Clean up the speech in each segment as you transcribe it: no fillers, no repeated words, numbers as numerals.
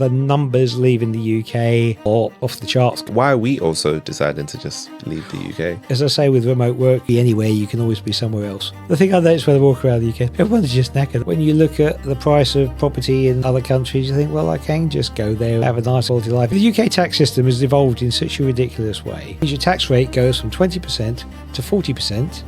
The numbers leaving the UK are off the charts. Why are we also deciding to just leave the UK? As I say, with remote work, be anywhere, you can always be somewhere else. The thing I notice when I walk around the UK, everyone's just knackered. When you look at the price of property in other countries, you think, well, I can just go there, have a nice quality life. The UK tax system has evolved in such a ridiculous way. Your tax rate goes from 20% to 40%.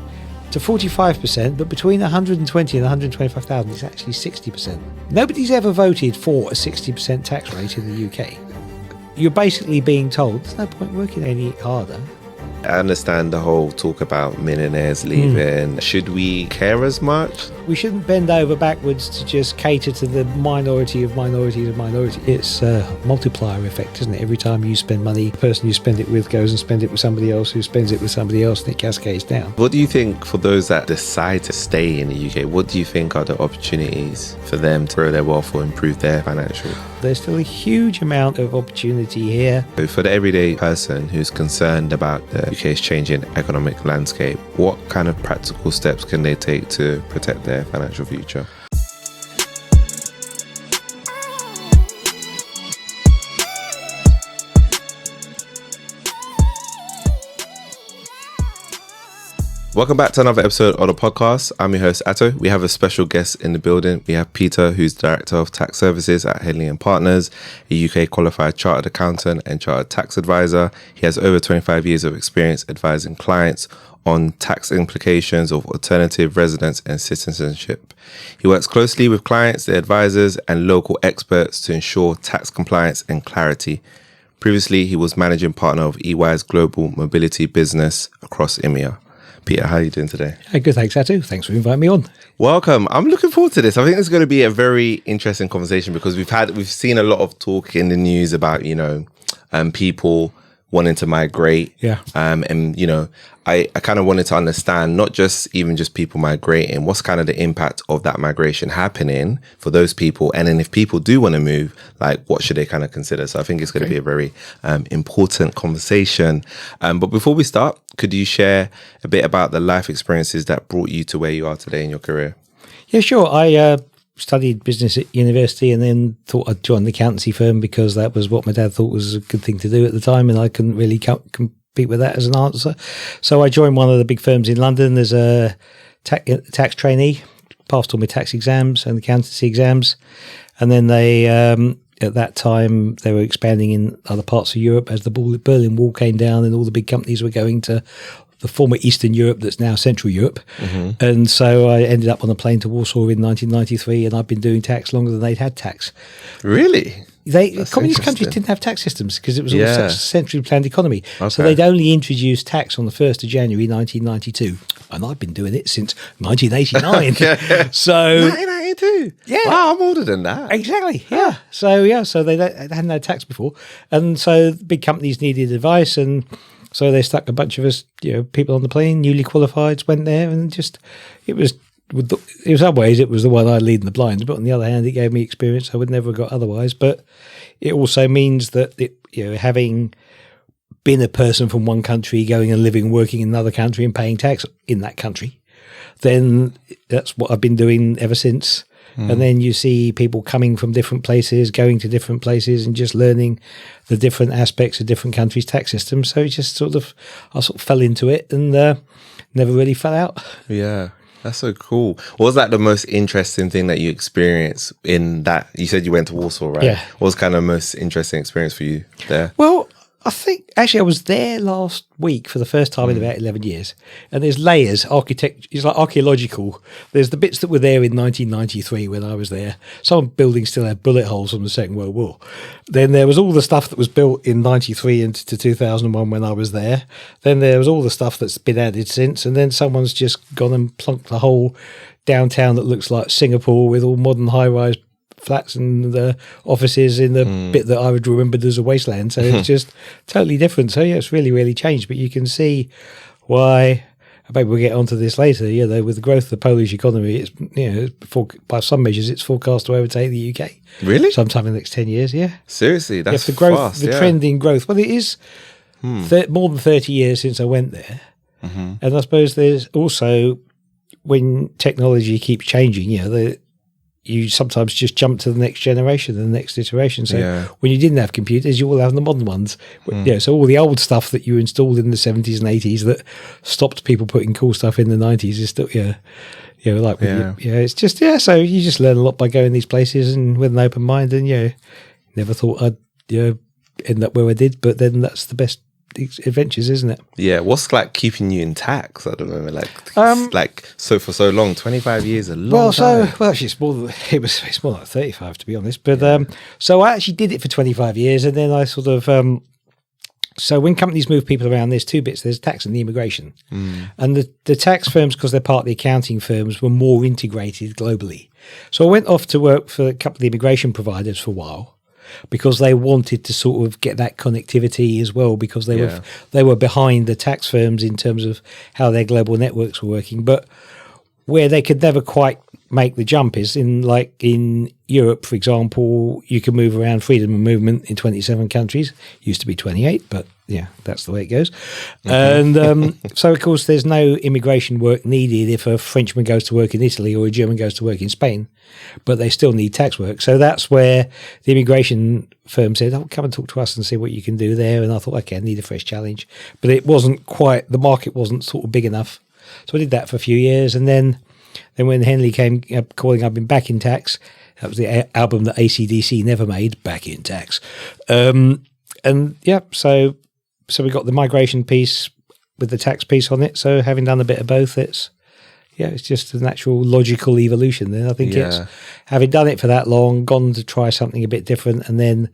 To 45%, but between 120 and 125,000, it's actually 60%. Nobody's ever voted for a 60% tax rate in the UK. You're basically being told there's no point working any harder. I understand the whole talk about millionaires leaving. Should we care as much? We shouldn't bend over backwards to just cater to the minority of minorities of minority. It's a multiplier effect, isn't it? Every time you spend money, the person you spend it with goes and spends it with somebody else who spends it with somebody else, and it cascades down. What do you think for those that decide to stay in the UK? What do you think are the opportunities for them to grow their wealth or improve their financial? There's still a huge amount of opportunity here. For the everyday person who's concerned about the UK's changing economic landscape, what kind of practical steps can they take to protect their financial future? Welcome back to another episode of the podcast. I'm your host, Atto. We have a special guest in the building. We have Peter, who's Director of Tax Services at Henley Partners, a UK qualified chartered accountant and chartered tax advisor. He has over 25 years of experience advising clients on tax implications of alternative residence and citizenship. He works closely with clients, their advisors, and local experts to ensure tax compliance and clarity. Previously, he was managing partner of EY's global mobility business across EMEA. Peter, how are you doing today? Good, thanks, Atu. Thanks for inviting me on. Welcome. I'm looking forward to this. I think it's going to be a very interesting conversation because we've seen a lot of talk in the news about, people wanting to migrate. Yeah. I kind of wanted to understand not just people migrating, what's kind of the impact of that migration happening for those people. And then if people do want to move, like what should they kind of consider? So I think it's going to be a very important conversation. But before we start, could you share a bit about the life experiences that brought you to where you are today in your career? Yeah, sure. I studied business at university and then thought I'd join the accountancy firm because that was what my dad thought was a good thing to do at the time, and I couldn't really compete with that as an answer. So I joined one of the big firms in London as a tax trainee, passed all my tax exams and accountancy exams, and then they at that time they were expanding in other parts of Europe as the Berlin Wall came down and all the big companies were going to the former Eastern Europe that's now Central Europe. Mm-hmm. And so I ended up on a plane to Warsaw in 1993, and I've been doing tax longer than they'd had tax. Really? Communist countries didn't have tax systems because it was all such a centrally planned economy. Okay. So they'd only introduced tax on the 1st of January 1992. And I've been doing it since 1989. So 1992? Yeah. Wow, I'm older than that. Exactly, yeah. So they hadn't had tax before. And so big companies needed advice, and so they stuck a bunch of us, people on the plane, newly qualified, went there, and just in some ways it was the one I lead in the blinds, but on the other hand, it gave me experience I would never have got otherwise. But it also means that having been a person from one country, going and living, working in another country, and paying tax in that country, then that's what I've been doing ever since. And then you see people coming from different places, going to different places, and just learning the different aspects of different countries' tax systems. So it just I sort of fell into it and never really fell out. Yeah, that's so cool. What was the most interesting thing that you experienced in that? You said you went to Warsaw, right? Yeah. What was kind of the most interesting experience for you there? Well, I think actually I was there last week for the first time in about 11 years, and there's layers. It's like archaeological. There's the bits that were there in 1993 when I was there. Some buildings still had bullet holes from the Second World War. Then there was all the stuff that was built in 93 into 2001 when I was there. Then there was all the stuff that's been added since, and then someone's just gone and plunked the whole downtown that looks like Singapore with all modern high-rise flats and the offices in the bit that I would remember as a wasteland. So it's just totally different. So yeah, it's really, really changed. But you can see why. Maybe we'll get onto this later. With the growth of the Polish economy, it's by some measures it's forecast to overtake the UK. Really? Sometime in the next 10 years. Yeah. Seriously, that's the growth, fast. the trend in growth. Well, it is more than 30 years since I went there, and I suppose there's also when technology keeps changing. you sometimes just jump to the next generation, the next iteration. So Yeah. when you didn't have computers, you all have the modern ones. Yeah, so all the old stuff that you installed in the 70s and 80s that stopped people putting cool stuff in the 90s is still, it's just, so you just learn a lot by going these places and with an open mind, and, never thought I'd, end up where I did, but then that's the best adventures, isn't it? Yeah. What's like keeping you in tax at the moment? So for so long, 25 years, a long time. Actually, it's more like 35 to be honest. But so I actually did it for 25 years, and then I sort of so when companies move people around, there's two bits: there's tax and the immigration, and the tax firms, because they're part of the accounting firms, were more integrated globally. So I went off to work for a couple of the immigration providers for a while, because they wanted to sort of get that connectivity as well, because they were behind the tax firms in terms of how their global networks were working. But where they could never quite make the jump is in Europe, for example, you can move around, freedom of movement in 27 countries. Used to be 28, but yeah, that's the way it goes. And so, of course, there's no immigration work needed if a Frenchman goes to work in Italy or a German goes to work in Spain, but they still need tax work. So that's where the immigration firm said, "Oh, come and talk to us and see what you can do there." And I thought, okay, I need a fresh challenge. But it wasn't quite, the market wasn't sort of big enough. So I did that for a few years. And then when Henley came calling, I've been back in tax. That was the album that AC/DC never made, Back in Tax. So we got the migration piece with the tax piece on it. So having done a bit of both, it's just a natural logical evolution. Then I think it's having done it for that long, gone to try something a bit different, and then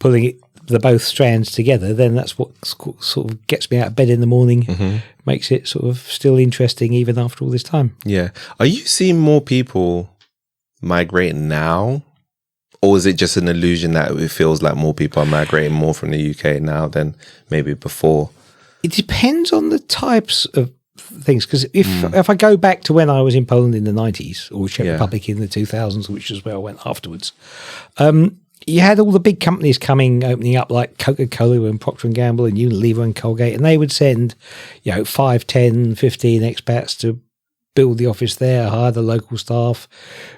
pulling the both strands together. Then that's what sort of gets me out of bed in the morning, makes it sort of still interesting even after all this time. Yeah. Are you seeing more people migrating now? Or is it just an illusion that it feels like more people are migrating more from the UK now than maybe before? It depends on the types of things. Because if I go back to when I was in Poland in the 90s, or Czech Republic in the 2000s, which is where I went afterwards, you had all the big companies opening up, like Coca-Cola and Procter & Gamble and Unilever and Colgate, and they would send 5, 10, 15 expats to build the office there, hire the local staff.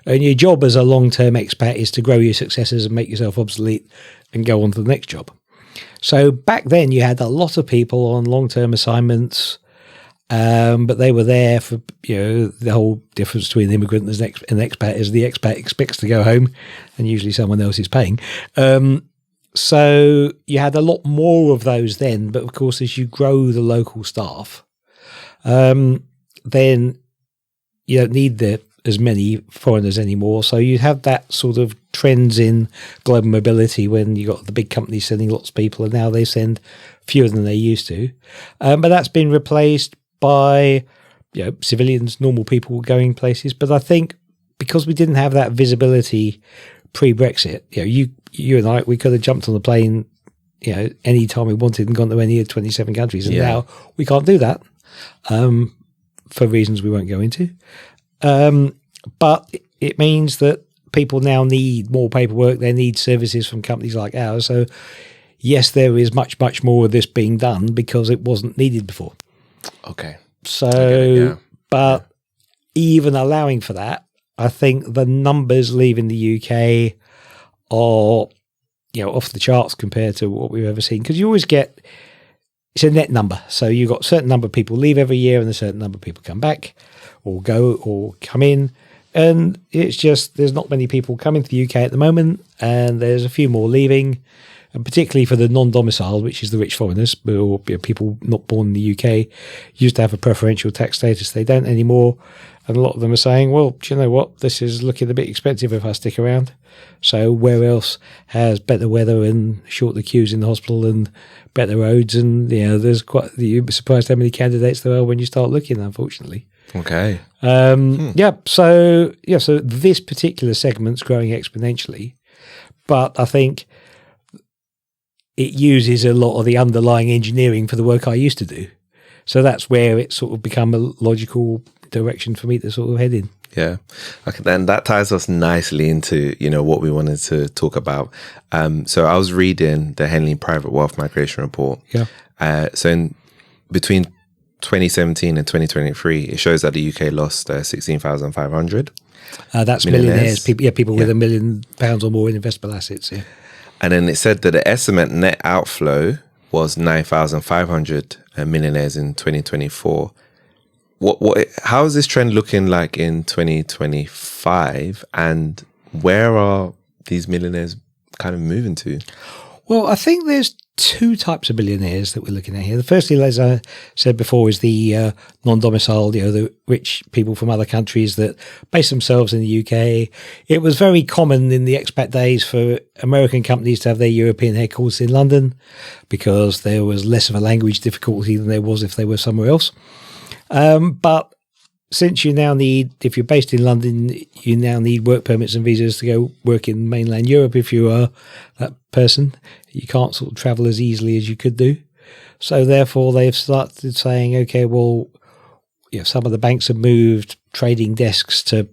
And your job as a long-term expat is to grow your successes and make yourself obsolete and go on to the next job. So back then you had a lot of people on long-term assignments, but they were there for, the whole difference between an immigrant and an expat is the expat expects to go home and usually someone else is paying. So you had a lot more of those then, but of course, as you grow the local staff, then you don't need as many foreigners anymore. So you have that sort of trends in global mobility when you got the big companies sending lots of people, and now they send fewer than they used to. But that's been replaced by civilians, normal people going places. But I think because we didn't have that visibility pre-Brexit, you and I, we could have jumped on the plane, any time we wanted and gone to any of 27 countries, and now we can't do that. For reasons we won't go into. But it means that people now need more paperwork. They need services from companies like ours. So, yes, there is much, much more of this being done because it wasn't needed before. Okay. So, even allowing for that, I think the numbers leaving the UK are, off the charts compared to what we've ever seen. Because you always get... It's a net number. So you've got a certain number of people leave every year and a certain number of people come back or go or come in. And it's just there's not many people coming to the UK at the moment, and there's a few more leaving. And particularly for the non-domiciled, which is the rich foreigners or people not born in the UK, used to have a preferential tax status. They don't anymore. And a lot of them are saying, well, do you know what? This is looking a bit expensive if I stick around. So where else has better weather and shorter queues in the hospital and better roads? And, there's you'd be surprised how many candidates there are when you start looking, unfortunately. Okay. So this particular segment's growing exponentially. But I think it uses a lot of the underlying engineering for the work I used to do. So that's where it's sort of become a logical direction for me to sort of head in. Yeah. Okay, then that ties us nicely into, what we wanted to talk about. So I was reading the Henley Private Wealth Migration Report. Yeah. So between 2017 and 2023, it shows that the UK lost 16,500. That's millionaires. People with £1 million or more in investable assets. Yeah. And then it said that the estimate net outflow was 9,500 millionaires in 2024. How is this trend looking like in 2025? And where are these millionaires kind of moving to? Well, I think there's two types of millionaires that we're looking at here. The firstly, as I said before, is the non-domiciled, the rich people from other countries that base themselves in the UK. It was very common in the expat days for American companies to have their European headquarters in London because there was less of a language difficulty than there was if they were somewhere else. But since you now need, if you're based in London, you now need work permits and visas to go work in mainland Europe. If you are that person, you can't sort of travel as easily as you could do. So therefore, they've started saying, okay, well, some of the banks have moved trading desks to,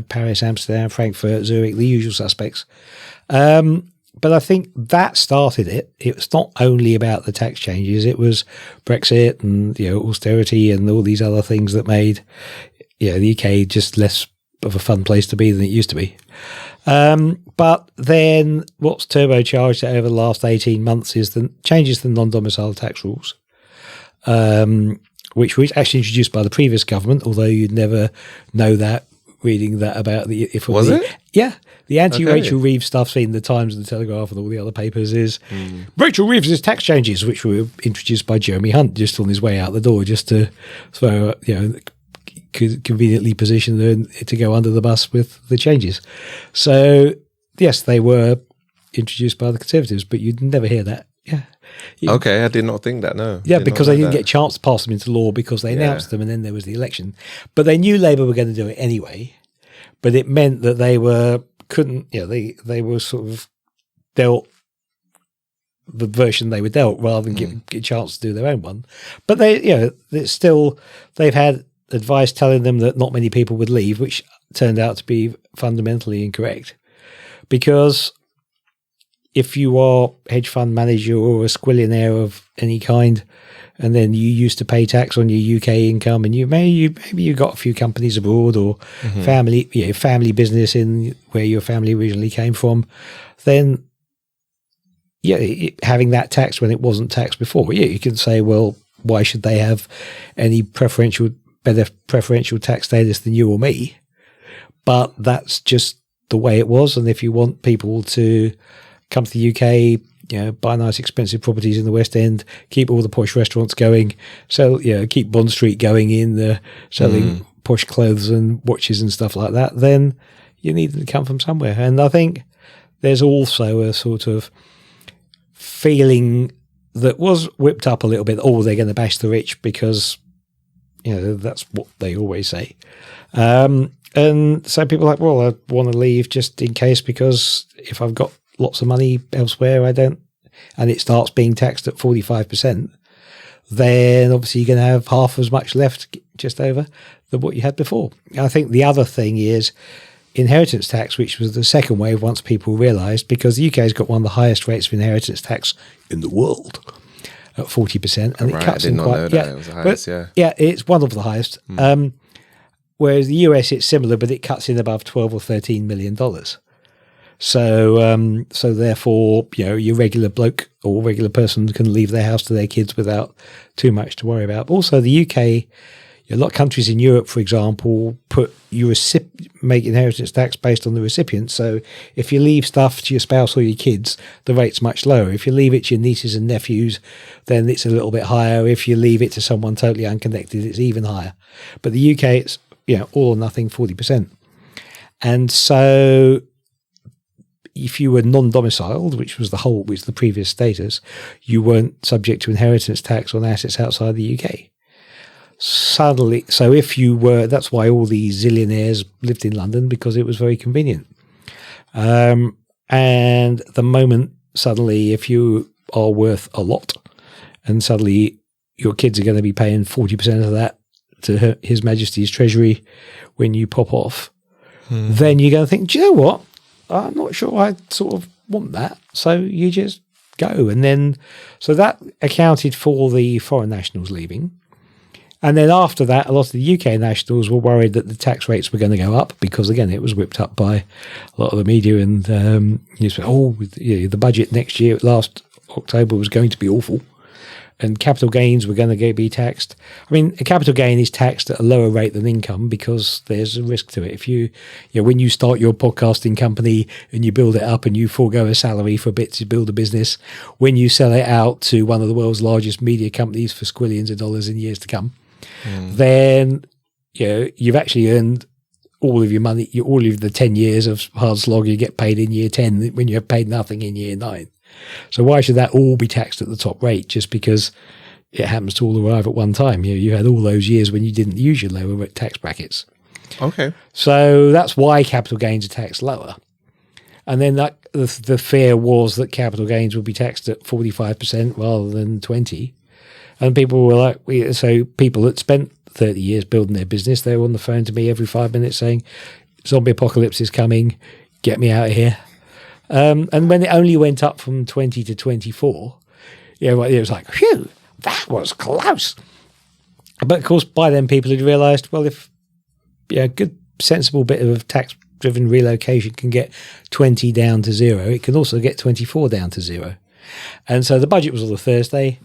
Paris, Amsterdam, Frankfurt, Zurich, the usual suspects. But I think that started it. It was not only about the tax changes. It was Brexit and, austerity and all these other things that made, the UK just less of a fun place to be than it used to be. But then what's turbocharged it over the last 18 months is the changes to the non-domicile tax rules, which was actually introduced by the previous government, although you'd never know that reading that about the... Was it? Yeah. The anti-Rachel Reeves stuff in the Times and the Telegraph and all the other papers is Rachel Reeves' tax changes, which were introduced by Jeremy Hunt just on his way out the door, just to throw, conveniently position them to go under the bus with the changes. So, yes, they were introduced by the Conservatives, but you'd never hear that. Yeah. Okay, I did not think that, no. Yeah, because they didn't get a chance to pass them into law because they announced them and then there was the election. But they knew Labour were going to do it anyway, but it meant that they were... they were sort of dealt the version they were dealt rather than get a chance to do their own one. But they've had advice telling them that not many people would leave, which turned out to be fundamentally incorrect. Because if you are a hedge fund manager or a squillionaire of any kind, and then you used to pay tax on your UK income, and maybe you got a few companies abroad or family business in where your family originally came from, then having that tax when it wasn't taxed before, you can say, well, why should they have any better preferential tax status than you or me? But that's just the way it was, and if you want people to come to the UK, buy nice expensive properties in the West End, keep all the posh restaurants going, keep Bond Street going in selling posh clothes and watches and stuff like that, then you need them to come from somewhere. And I think there's also a sort of feeling that was whipped up a little bit, they're going to bash the rich because, that's what they always say. And so people are like, well, I want to leave just in case because if I've got lots of money elsewhere, and it starts being taxed at 45%, then obviously you're going to have half as much left just over than what you had before. I think the other thing is inheritance tax, which was the second wave once people realised, because the UK has got one of the highest rates of inheritance tax in the world at 40%, and it cuts in quite. It was the highest, it's one of the highest. Whereas the US, it's similar, but it cuts in above $12 or $13 million. So therefore, your regular bloke or regular person can leave their house to their kids without too much to worry about. Also, the UK, a lot of countries in Europe, for example, make inheritance tax based on the recipient. So if you leave stuff to your spouse or your kids, the rate's much lower. If you leave it to your nieces and nephews, then it's a little bit higher. If you leave it to someone totally unconnected, it's even higher. But the UK, it's all or nothing, 40%. And so if you were non-domiciled, which was the previous status, you weren't subject to inheritance tax on assets outside the UK. Suddenly, so if you were, that's why all these zillionaires lived in London, because it was very convenient. And the moment suddenly, if you are worth a lot, and suddenly your kids are going to be paying 40% of that to His Majesty's Treasury when you pop off, then you're going to think, do you know what? I'm not sure I sort of want that. So you just go. And then, so that accounted for the foreign nationals leaving. And then after that, a lot of the UK nationals were worried that the tax rates were going to go up because, again, it was whipped up by a lot of the media. And the budget next year, last October, was going to be awful. And capital gains were going to be taxed. I mean, a capital gain is taxed at a lower rate than income because there's a risk to it. If when you start your podcasting company and you build it up and you forego a salary for a bit to build a business, when you sell it out to one of the world's largest media companies for squillions of dollars in years to come, then you've actually earned all of your money, all of the 10 years of hard slog you get paid in year 10 when you have paid nothing in year 9. So why should that all be taxed at the top rate just because it happens to all arrive at one time? You had all those years when you didn't use your lower tax brackets. Okay. So that's why capital gains are taxed lower. And then the fear was that capital gains would be taxed at 45% rather than 20%. And people were like, so people that spent 30 years building their business, they were on the phone to me every 5 minutes saying, zombie apocalypse is coming, get me out of here. And when it only went up from 20 to 24, it was like, phew, that was close. But of course, by then people had realised, well, if a good, sensible bit of tax-driven relocation can get 20 down to 0, it can also get 24 down to 0. And so the budget was on the Thursday.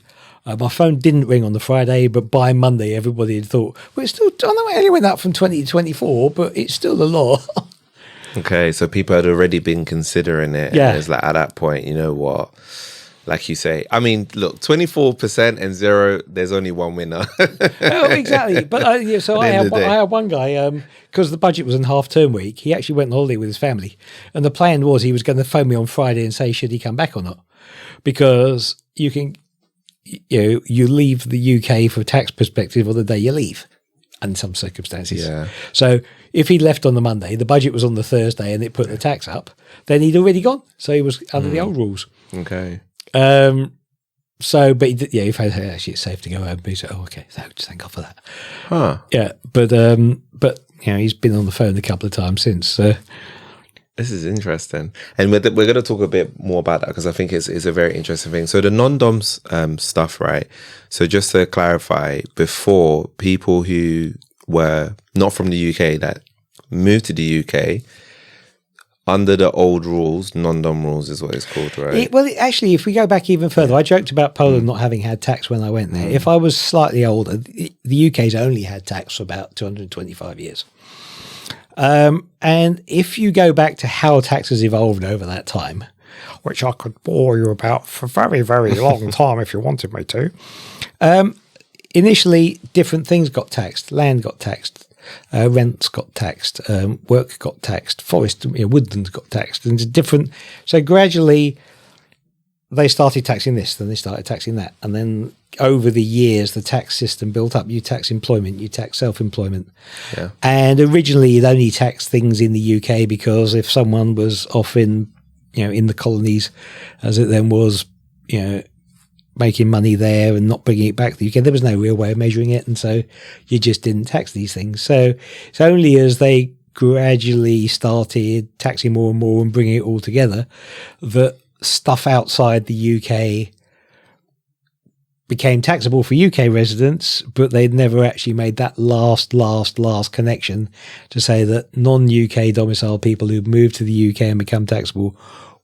My phone didn't ring on the Friday, but by Monday, everybody had thought, well, it's still, I know it only went up from 20 to 24, but it's still a law. Okay, so people had already been considering it. Yeah. And it's like, at that point, you know what? Like you say, I mean, look, 24% and 0, there's only one winner. Oh, exactly. But I had one guy, because the budget was in half-term week, he actually went on holiday with his family. And the plan was he was going to phone me on Friday and say, should he come back or not? Because you can, you leave the UK for a tax perspective on the day you leave. In some circumstances. Yeah. So if he left on the Monday, the budget was on the Thursday and it put the tax up, then he'd already gone. So he was under the old rules. Okay. So, but he found actually it's safe to go home. But he said, oh, okay, thank God for that. Huh. Yeah. But he's been on the phone a couple of times since. So. This is interesting. And we're going to talk a bit more about that because I think it's a very interesting thing. So the non-doms stuff, right? So just to clarify, before, people who were not from the UK that moved to the UK, under the old rules, non-dom rules is what it's called, right? Actually, if we go back even further, I joked about Poland not having had tax when I went there. If I was slightly older, the UK's only had tax for about 225 years. And if you go back to how taxes evolved over that time, which I could bore you about for a very, very long time if you wanted me to, initially different things got taxed. Land got taxed, rents got taxed, work got taxed, forest, woodlands got taxed, and different. So gradually they started taxing this, then they started taxing that. And then over the years, the tax system built up. You tax employment, you tax self-employment. Yeah. And originally it only taxed things in the UK because if someone was off in the colonies, as it then was, making money there and not bringing it back to the UK, there was no real way of measuring it. And so you just didn't tax these things. So it's only as they gradually started taxing more and more and bringing it all together that stuff outside the UK became taxable for UK residents, but they'd never actually made that last connection to say that non-UK domiciled people who moved to the UK and become taxable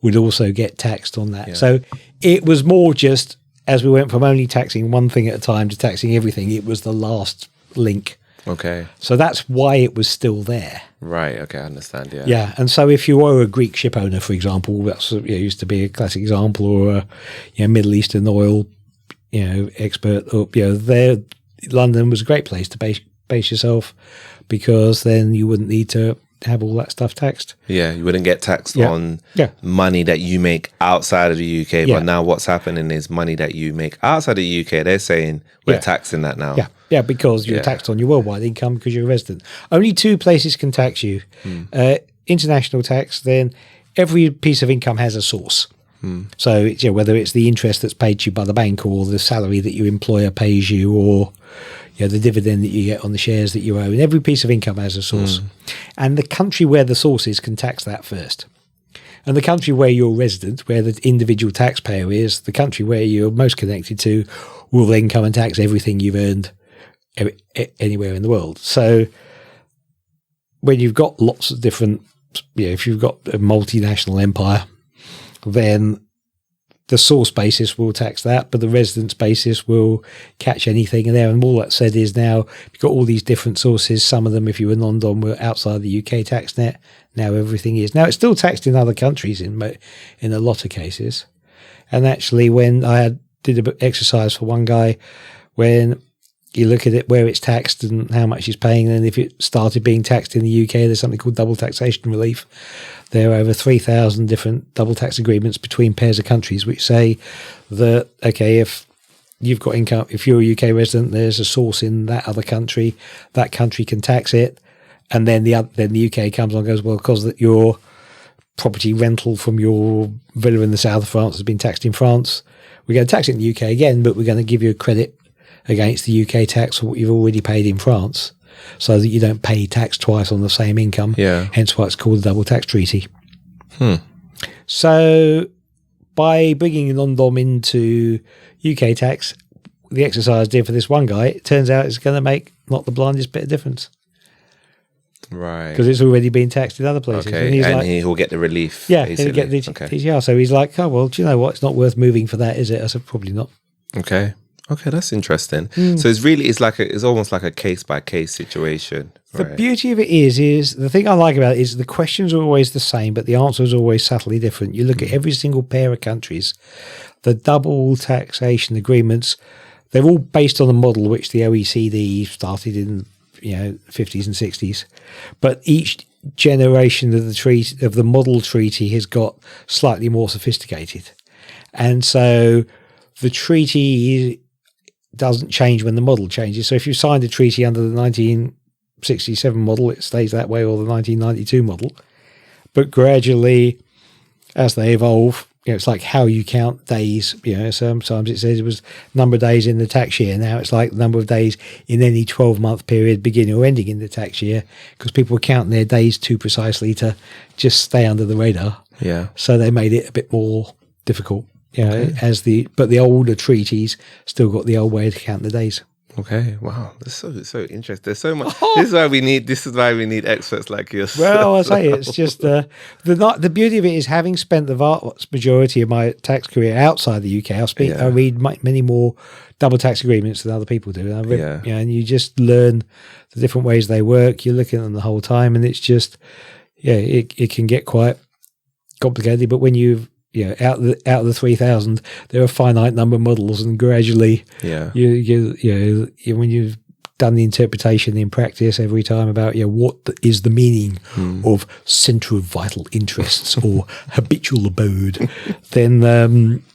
would also get taxed on that. Yeah. So it was more just as we went from only taxing one thing at a time to taxing everything, it was the last link. Okay. So that's why it was still there. Right. Okay. I understand. Yeah. Yeah. And so if you were a Greek ship owner, for example, that's used to be a classic example, or a Middle Eastern oil, expert, or there, London was a great place to base yourself because then you wouldn't need to have all that stuff taxed. Yeah, you wouldn't get taxed on money that you make outside of the UK. But now what's happening is money that you make outside of the UK, they're saying we're taxing that now. Yeah, because you're taxed on your worldwide income because you're a resident. Only two places can tax you. International tax, then every piece of income has a source. So it's, whether it's the interest that's paid to you by the bank or the salary that your employer pays you or the dividend that you get on the shares that you own, every piece of income has a source. And the country where the source is can tax that first. And the country where you're resident, where the individual taxpayer is, the country where you're most connected to, will then come and tax everything you've earned anywhere in the world. So when you've got lots of different, if you've got a multinational empire, then the source basis will tax that, but the residence basis will catch anything in there. And all that said is now you've got all these different sources. Some of them, if you were non-dom, were outside the UK tax net. Now everything is. Now it's still taxed in other countries in a lot of cases. And actually, when I did an exercise for one guy, when you look at it, where it's taxed and how much he's paying, and if it started being taxed in the UK, there's something called double taxation relief. There are over 3,000 different double tax agreements between pairs of countries, which say that, okay, if you've got income, if you're a UK resident, there's a source in that other country, that country can tax it. And then the UK comes on and goes, well, because that your property rental from your villa in the south of France has been taxed in France, we're going to tax it in the UK again, but we're going to give you a credit against the UK tax for what you've already paid in France, so that you don't pay tax twice on the same income. Yeah. Hence why it's called a double tax treaty. So by bringing non-dom into UK tax, the exercise did for this one guy, it turns out it's going to make not the blindest bit of difference. Right. Because it's already been taxed in other places. Okay, and he'll get the relief. Yeah, he'll get the TCR. So he's like, oh, well, do you know what? It's not worth moving for that, is it? I said, probably not. Okay, that's interesting. So it's almost like a case-by-case situation. The beauty of it is the thing I like about it is the questions are always the same, but the answer is always subtly different. You look at every single pair of countries, the double taxation agreements, they're all based on a model which the OECD started in 50s and 60s, but each generation of the model treaty has got slightly more sophisticated, and so the treaty doesn't change when the model changes. So if you signed a treaty under the 1967 model, it stays that way, or the 1992 model, but gradually as they evolve, it's like how you count days. Sometimes it says it was number of days in the tax year. Now it's like number of days in any 12-month period, beginning or ending in the tax year, because people were counting their days too precisely to just stay under the radar. Yeah. So they made it a bit more difficult. But the older treaties still got the old way to count the days. Okay, wow, that's so interesting. There's so much. This is why we need experts like yourself. Well, I say it's just the beauty of it is, having spent the vast majority of my tax career outside the UK, I read many more double tax agreements than other people do. And you just learn the different ways they work. You're looking at them the whole time, and it's just it can get quite complicated. But when you've out of the 3,000, there are a finite number of models, and gradually, when you've done the interpretation in practice every time about what is the meaning of centre of vital interests or habitual abode, then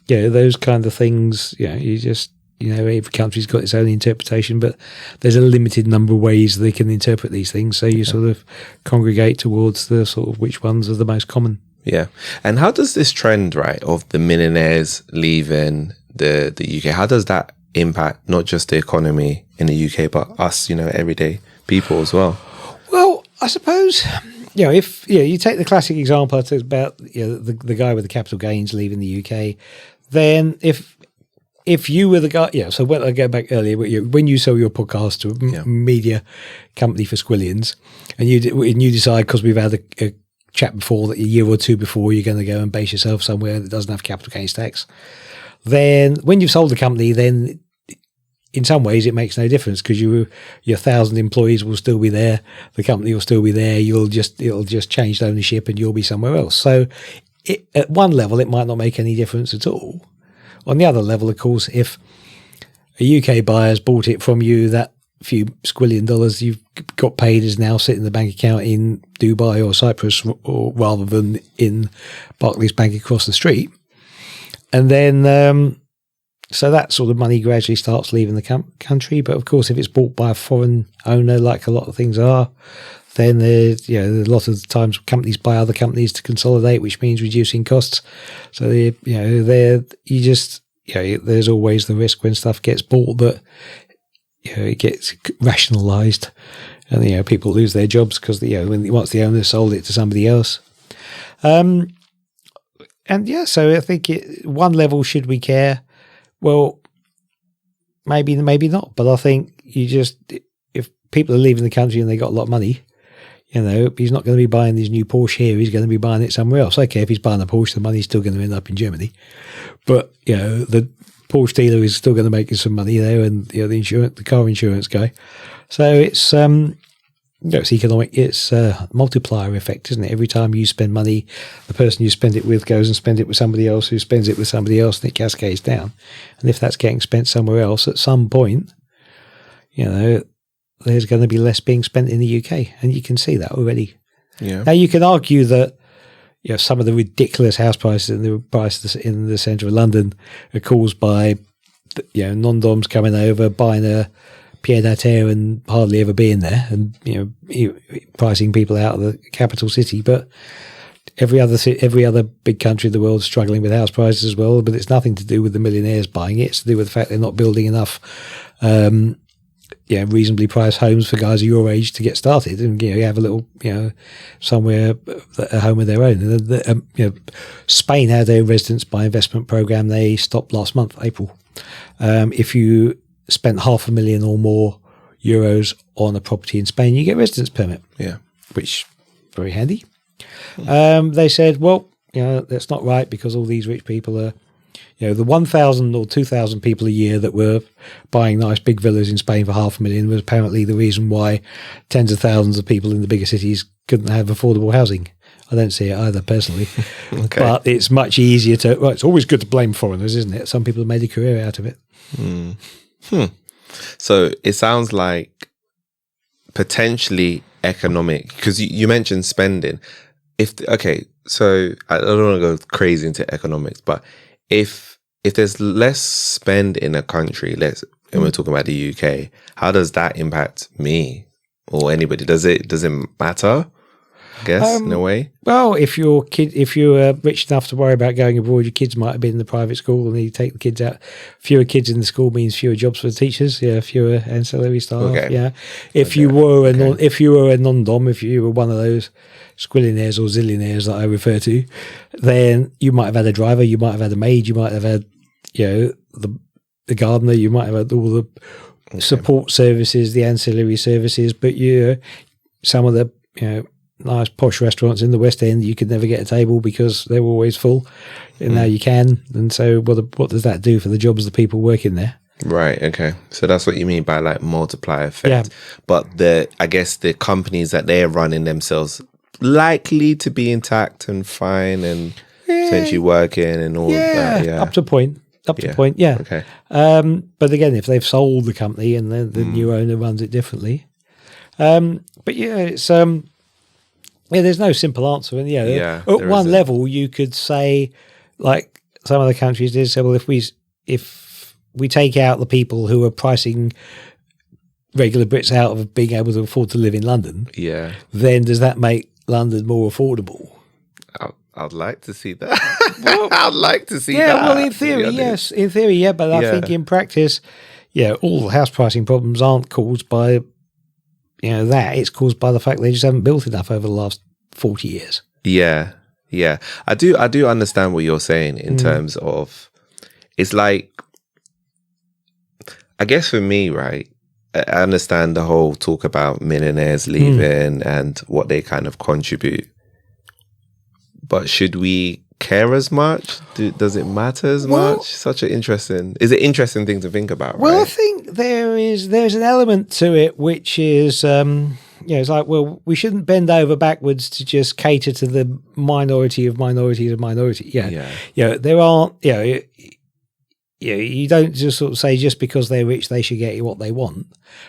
those kind of things. You just every country's got its own interpretation, but there's a limited number of ways they can interpret these things. So you sort of congregate towards the sort of which ones are the most common. Yeah. And how does this trend, of the millionaires leaving the UK, how does that impact not just the economy in the UK, but us, everyday people as well? Well, I suppose, if you take the classic example I talked about, the guy with the capital gains leaving the UK, then if you were the guy, so when I go back earlier, when you sell your podcast to a media company for squillions, and you decide, because we've had a chat before, that a year or two before you're going to go and base yourself somewhere that doesn't have capital gains tax, then when you've sold the company, then in some ways it makes no difference, because your 1,000 employees will still be there, the company will still be there, it'll just change ownership and you'll be somewhere else. So at one level it might not make any difference at all. On the other level, of course, if a UK buyer's bought it from you, that few squillion dollars you've got paid is now sitting in the bank account in Dubai or Cyprus, or rather than in Barclays Bank across the street. And then so that sort of money gradually starts leaving the country. But of course, if it's bought by a foreign owner, like a lot of things are, then there's a lot of times companies buy other companies to consolidate, which means reducing costs. So there's always the risk when stuff gets bought that it gets rationalised, and people lose their jobs because once the owner sold it to somebody else. So I think one level, should we care? Well, maybe not. But I think if people are leaving the country and they got a lot of money, he's not going to be buying his new Porsche here. He's going to be buying it somewhere else. Okay, if he's buying a Porsche, the money's still going to end up in Germany. But, the Porsche dealer is still going to make some money there, and, the car insurance guy. So it's, it's economic. It's a multiplier effect, isn't it? Every time you spend money, the person you spend it with goes and spends it with somebody else who spends it with somebody else, and it cascades down. And if that's getting spent somewhere else, at some point, there's going to be less being spent in the UK, and you can see that already. Yeah. Now you can argue that some of the ridiculous house prices and the prices in the centre of London are caused by non-doms coming over, buying a pied-à-terre and hardly ever being there, and pricing people out of the capital city. But every other big country in the world is struggling with house prices as well. But it's nothing to do with the millionaires buying it. It's to do with the fact they're not building enough reasonably priced homes for guys of your age to get started, and you have a little somewhere, a home of their own. And Spain had a residence by investment program. They stopped last month, April. If you spent €500,000 or more euros on a property in Spain, you get a residence permit. Yeah, which very handy. They said, well, that's not right, because all these rich people are. The 1,000 or 2,000 people a year that were buying nice big villas in Spain for $500,000 was apparently the reason why tens of thousands of people in the bigger cities couldn't have affordable housing. I don't see it either, personally. Okay. But it's much easier to... Well, it's always good to blame foreigners, isn't it? Some people have made a career out of it. So it sounds like potentially economic, because you mentioned spending. So I don't want to go crazy into economics, but if there's less spend in a country, and we're talking about the UK, how does that impact me or anybody? Does it matter? I guess in a way. Well, if you're rich enough to worry about going abroad, your kids might have been in the private school, and you take the kids out. Fewer kids in the school means fewer jobs for the teachers. Yeah, fewer ancillary staff. Okay. Yeah. If you were a non-dom, if you were one of those squillionaires or zillionaires that I refer to, then you might have had a driver, you might have had a maid, you might have had the gardener, you might have had all the support services, the ancillary services. But some of the nice posh restaurants in the West End, you could never get a table because they were always full, and now you can. And so what does that do for the jobs of the people working there? Right. Okay. So that's what you mean by like multiplier effect. Yeah. But I guess the companies that they're running themselves likely to be intact and fine and essentially working and all of that. Yeah. Up to point. Yeah. Okay. But again, if they've sold the company and the new owner runs it differently. But it's there's no simple answer. And at one level you could say, like some other countries did, say, well, if we take out the people who are pricing regular Brits out of being able to afford to live in London, then does that make London more affordable? I'd like to see that. I'd like to see that. Yeah, well, in theory, yes. In theory, yeah. But I think in practice, all house pricing problems aren't caused by that. It's caused by the fact they just haven't built enough over the last 40 years. Yeah. I do understand what you're saying in terms of, it's like, I guess for me, right, I understand the whole talk about millionaires leaving and what they kind of contribute. But should we care as much? Does it matter as much? Such an interesting interesting thing to think about, right? Well, I think there's an element to it which is, it's like, well, we shouldn't bend over backwards to just cater to the minority of minorities of minority. There aren't, you don't just sort of say just because they're rich they should get what they want.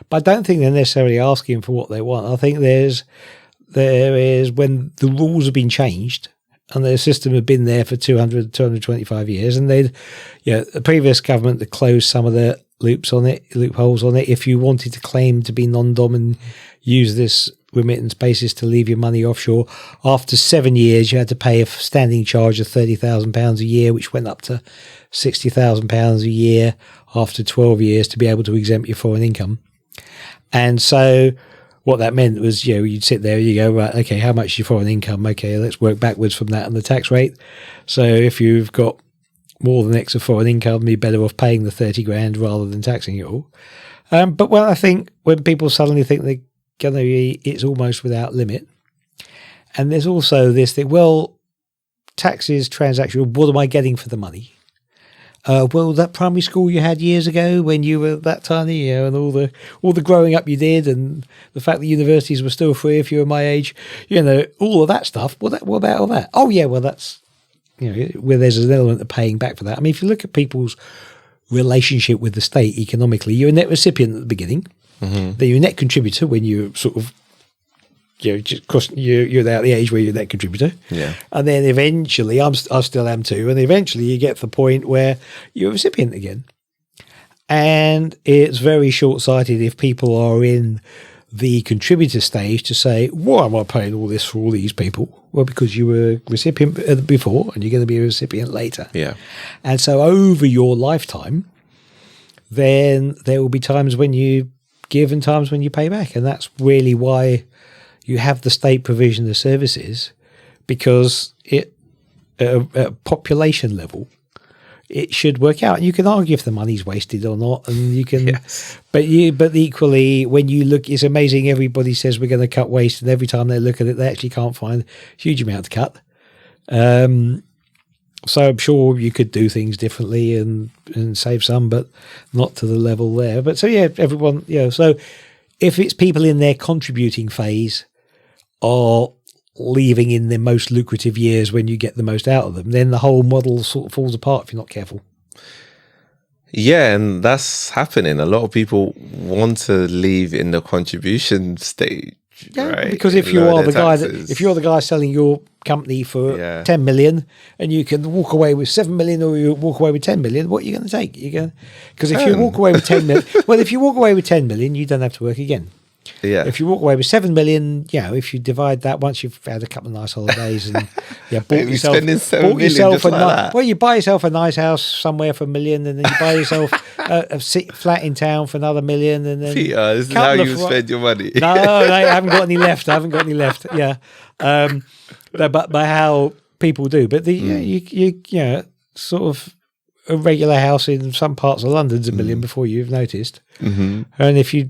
But I don't think they're necessarily asking for what they want. I think there is when the rules have been changed and the system had been there for 225 years, and the previous government had closed some of the loopholes on it. If you wanted to claim to be non-dom and use this remittance basis to leave your money offshore, after 7 years you had to pay a standing charge of £30,000 a year, which went up to £60,000 a year after 12 years to be able to exempt your foreign income. And so what that meant was, you'd sit there, you go, right, okay, how much is your foreign income? Okay, let's work backwards from that and the tax rate. So if you've got more than X of foreign income, you're better off paying the 30 grand rather than taxing it all. But well, I think when people suddenly think they're going to be, it's almost without limit. And there's also this thing, well, taxes, transactional, what am I getting for the money? Well, that primary school you had years ago when you were that tiny, and all the growing up you did, and the fact that universities were still free if you were my age, all of that stuff. What about all that? Oh yeah, well that's, where there's an element of paying back for that. I mean, if you look at people's relationship with the state economically, you're a net recipient at the beginning, then you're a net contributor when you sort of, you're at the age where you're a net contributor. Yeah. And then eventually, I still am too, and eventually you get to the point where you're a recipient again. And it's very short-sighted if people are in the contributor stage to say, why am I paying all this for all these people? Well, because you were a recipient before and you're going to be a recipient later. Yeah. And so over your lifetime, then there will be times when you give and times when you pay back. And that's really why you have the state provision of services, because at a population level, it should work out. And you can argue if the money's wasted or not, and you can, yes. but equally, when you look, it's amazing. Everybody says we're going to cut waste, and every time they look at it, they actually can't find a huge amount to cut. So I'm sure you could do things differently and save some, but not to the level there. But so yeah, everyone, so if it's people in their contributing phase are leaving in their most lucrative years when you get the most out of them, then the whole model sort of falls apart if you're not careful. Yeah, and that's happening. A lot of people want to leave in the contribution stage. Yeah, right? because if you're the guy selling your company for 10 million and you can walk away with 7 million or you walk away with 10 million, what are you going to take? Because if you walk away with 10 million, well, if you walk away with 10 million, you don't have to work again. Yeah. If you walk away with 7 million, if you divide that, once you've had a couple of nice holidays and bought yourself well, you buy yourself a nice house somewhere for $1 million, and then you buy yourself a flat in town for another $1 million, and then Peter, this is how you spend your money. No, I haven't got any left. Yeah, but by how people do, but you sort of. A regular house in some parts of London's $1 million before you've noticed. Mm-hmm. And if you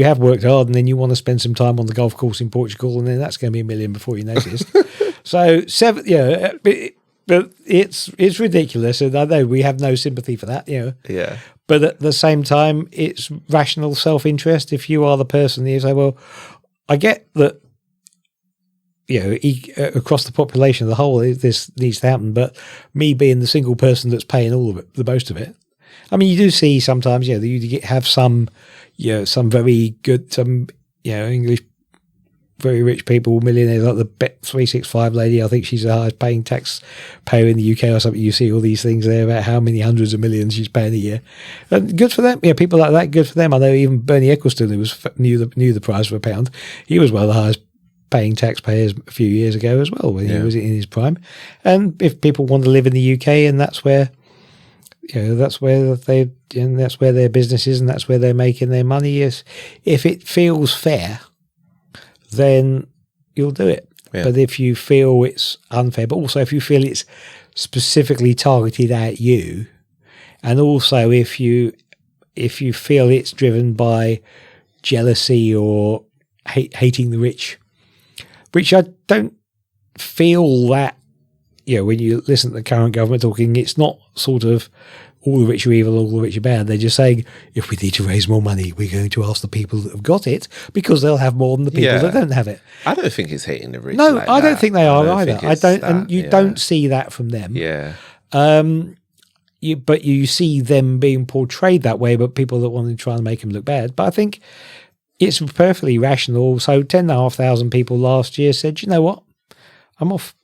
have worked hard and then you want to spend some time on the golf course in Portugal, and then that's going to be $1 million before you noticed. So but it's ridiculous, and I know we have no sympathy for that. Yeah. But at the same time, it's rational self-interest. If you are the person that you say, well, I get that. Across the population of the whole, this needs to happen. But me being the single person that's paying all of it, the most of it. I mean, you do see sometimes, you have some very good, English, very rich people, millionaires, like the Bet365 lady. I think she's the highest paying taxpayer in the UK or something. You see all these things there about how many hundreds of millions she's paying a year. And good for them. People like that, good for them. I know even Bernie Ecclestone, who knew the price of a pound, he was one of the highest paying taxpayers a few years ago as well, when he was in his prime. And if people want to live in the UK, and that's where that's where their business is, and that's where they're making their money, is if it feels fair, then you'll do it. But if you feel it's unfair, but also if you feel it's specifically targeted at you, and also if you feel it's driven by jealousy or hating the rich, which I don't feel that, when you listen to the current government talking, it's not sort of all the rich are evil, all the rich are bad. They're just saying, if we need to raise more money, we're going to ask the people that have got it, because they'll have more than the people that don't have it. I don't think it's hating the rich. No, I don't think they are either. I don't, and you don't see that from them. Yeah. But you see them being portrayed that way, but people that want to try and make them look bad. But I think it's perfectly rational. So 10,500 people last year said, you know what, I'm off.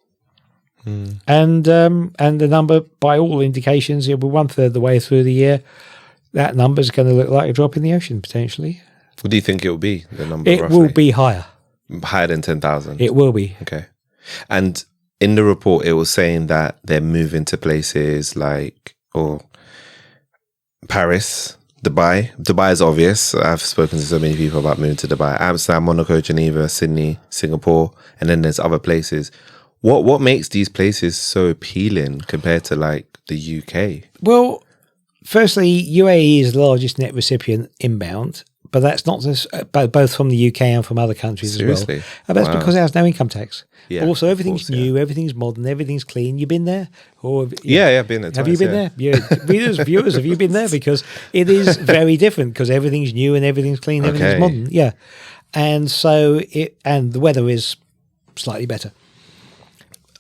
And the number, by all indications, we're 1/3 the way through the year. That number is going to look like a drop in the ocean, potentially. What do you think it will be, the number? It roughly? will be higher. Higher than 10,000? It will be. Okay. And in the report, it was saying that they're moving to places like, Paris, Dubai. Dubai is obvious. I've spoken to so many people about moving to Dubai. Amsterdam, Monaco, Geneva, Sydney, Singapore, and then there's other places. What makes these places so appealing compared to like the UK? Well, firstly, UAE is the largest net recipient inbound, but that's not just, both from the UK and from other countries Seriously? as well. And that's because it has no income tax. Yeah, Also, of everything's course, new, everything's modern, everything's clean. You've been there? Or I've been there twice. Have you been there? Yeah. Viewers, have you been there? Because it is very different because everything's new and everything's clean, everything's modern. Yeah. And so the weather is slightly better.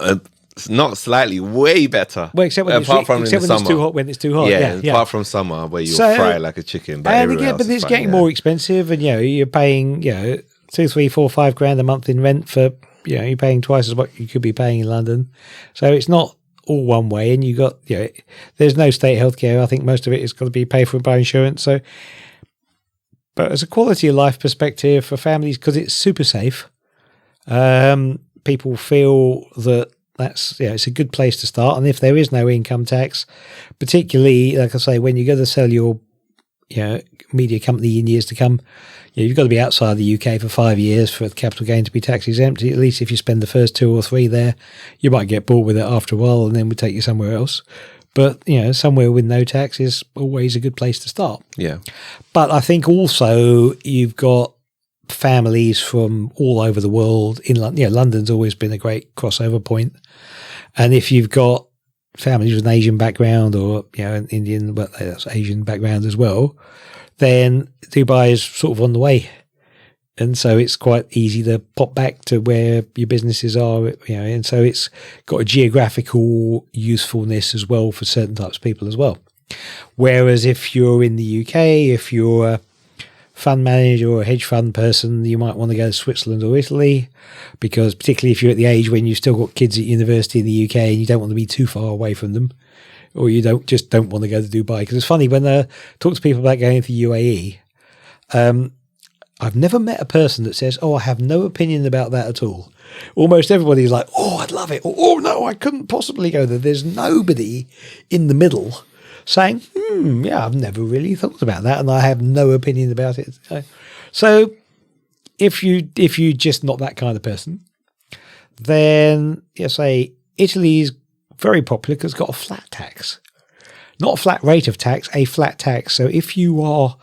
It's not slightly, way better. Well, except when, it's too hot. When it's too hot, yeah. Apart from summer, where you fry like a chicken. But it's getting more expensive, and you're paying $2, $3, $4, $5 a month in rent for you're paying twice as what you could be paying in London. So it's not all one way, and you got there's no state healthcare. I think most of it is got to be paid for by insurance. So, but as a quality of life perspective for families, because it's super safe, people feel that. That's it's a good place to start. And if there is no income tax, particularly like I say, when you go to sell your media company in years to come, you've got to be outside the UK for 5 years for the capital gain to be tax exempt. At least if you spend the first 2 or 3 there, you might get bored with it after a while, and then we take you somewhere else. But somewhere with no tax is always a good place to start. Yeah. But I think also you've got families from all over the world in London. London's always been a great crossover point. And if you've got families with an Asian background or an Indian, but that's Asian background as well, then Dubai is sort of on the way. And so it's quite easy to pop back to where your businesses are, and so it's got a geographical usefulness as well for certain types of people as well. Whereas if you're in the UK, if you're a fund manager or a hedge fund person, you might want to go to Switzerland or Italy, because particularly if you're at the age when you've still got kids at university in the UK and you don't want to be too far away from them, or you don't want to go to Dubai. Because it's funny, when I talk to people about going to the UAE, I've never met a person that says, I have no opinion about that at all. Almost everybody's like, I'd love it, or oh no, I couldn't possibly go there. There's nobody in the middle saying, I've never really thought about that, and I have no opinion about it. So if you're just not that kind of person, then say Italy is very popular because it's got a flat tax. Not a flat rate of tax, a flat tax. So if you are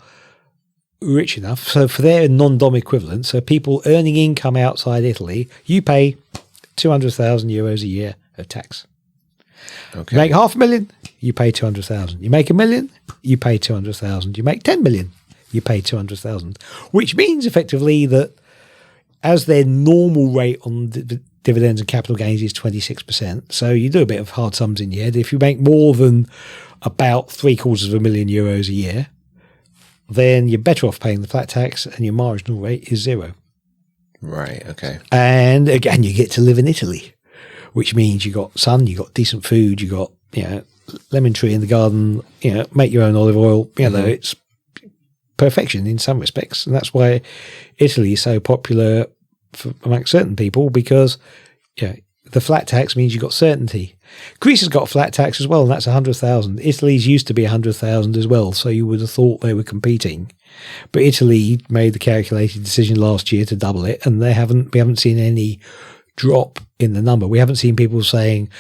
rich enough, so for their non-dom equivalent, so people earning income outside Italy, you pay 200,000 euros a year of tax. Okay. You make 500,000, you pay 200,000. You make $1 million, you pay 200,000. You make 10 million, you pay 200,000. Which means effectively that as their normal rate on dividends and capital gains is 26%, so you do a bit of hard sums in your head. If you make more than about €750,000 a year, then you're better off paying the flat tax, and your marginal rate is 0. Right. Okay. And again, you get to live in Italy, which means you got sun, you got decent food, you got lemon tree in the garden, make your own olive oil. It's perfection in some respects, and that's why Italy is so popular amongst certain people, because the flat tax means you've got certainty. Greece has got a flat tax as well, and that's 100,000. Italy's used to be 100,000 as well, so you would have thought they were competing. But Italy made the calculated decision last year to double it, and we haven't seen any drop in the number. We haven't seen people saying,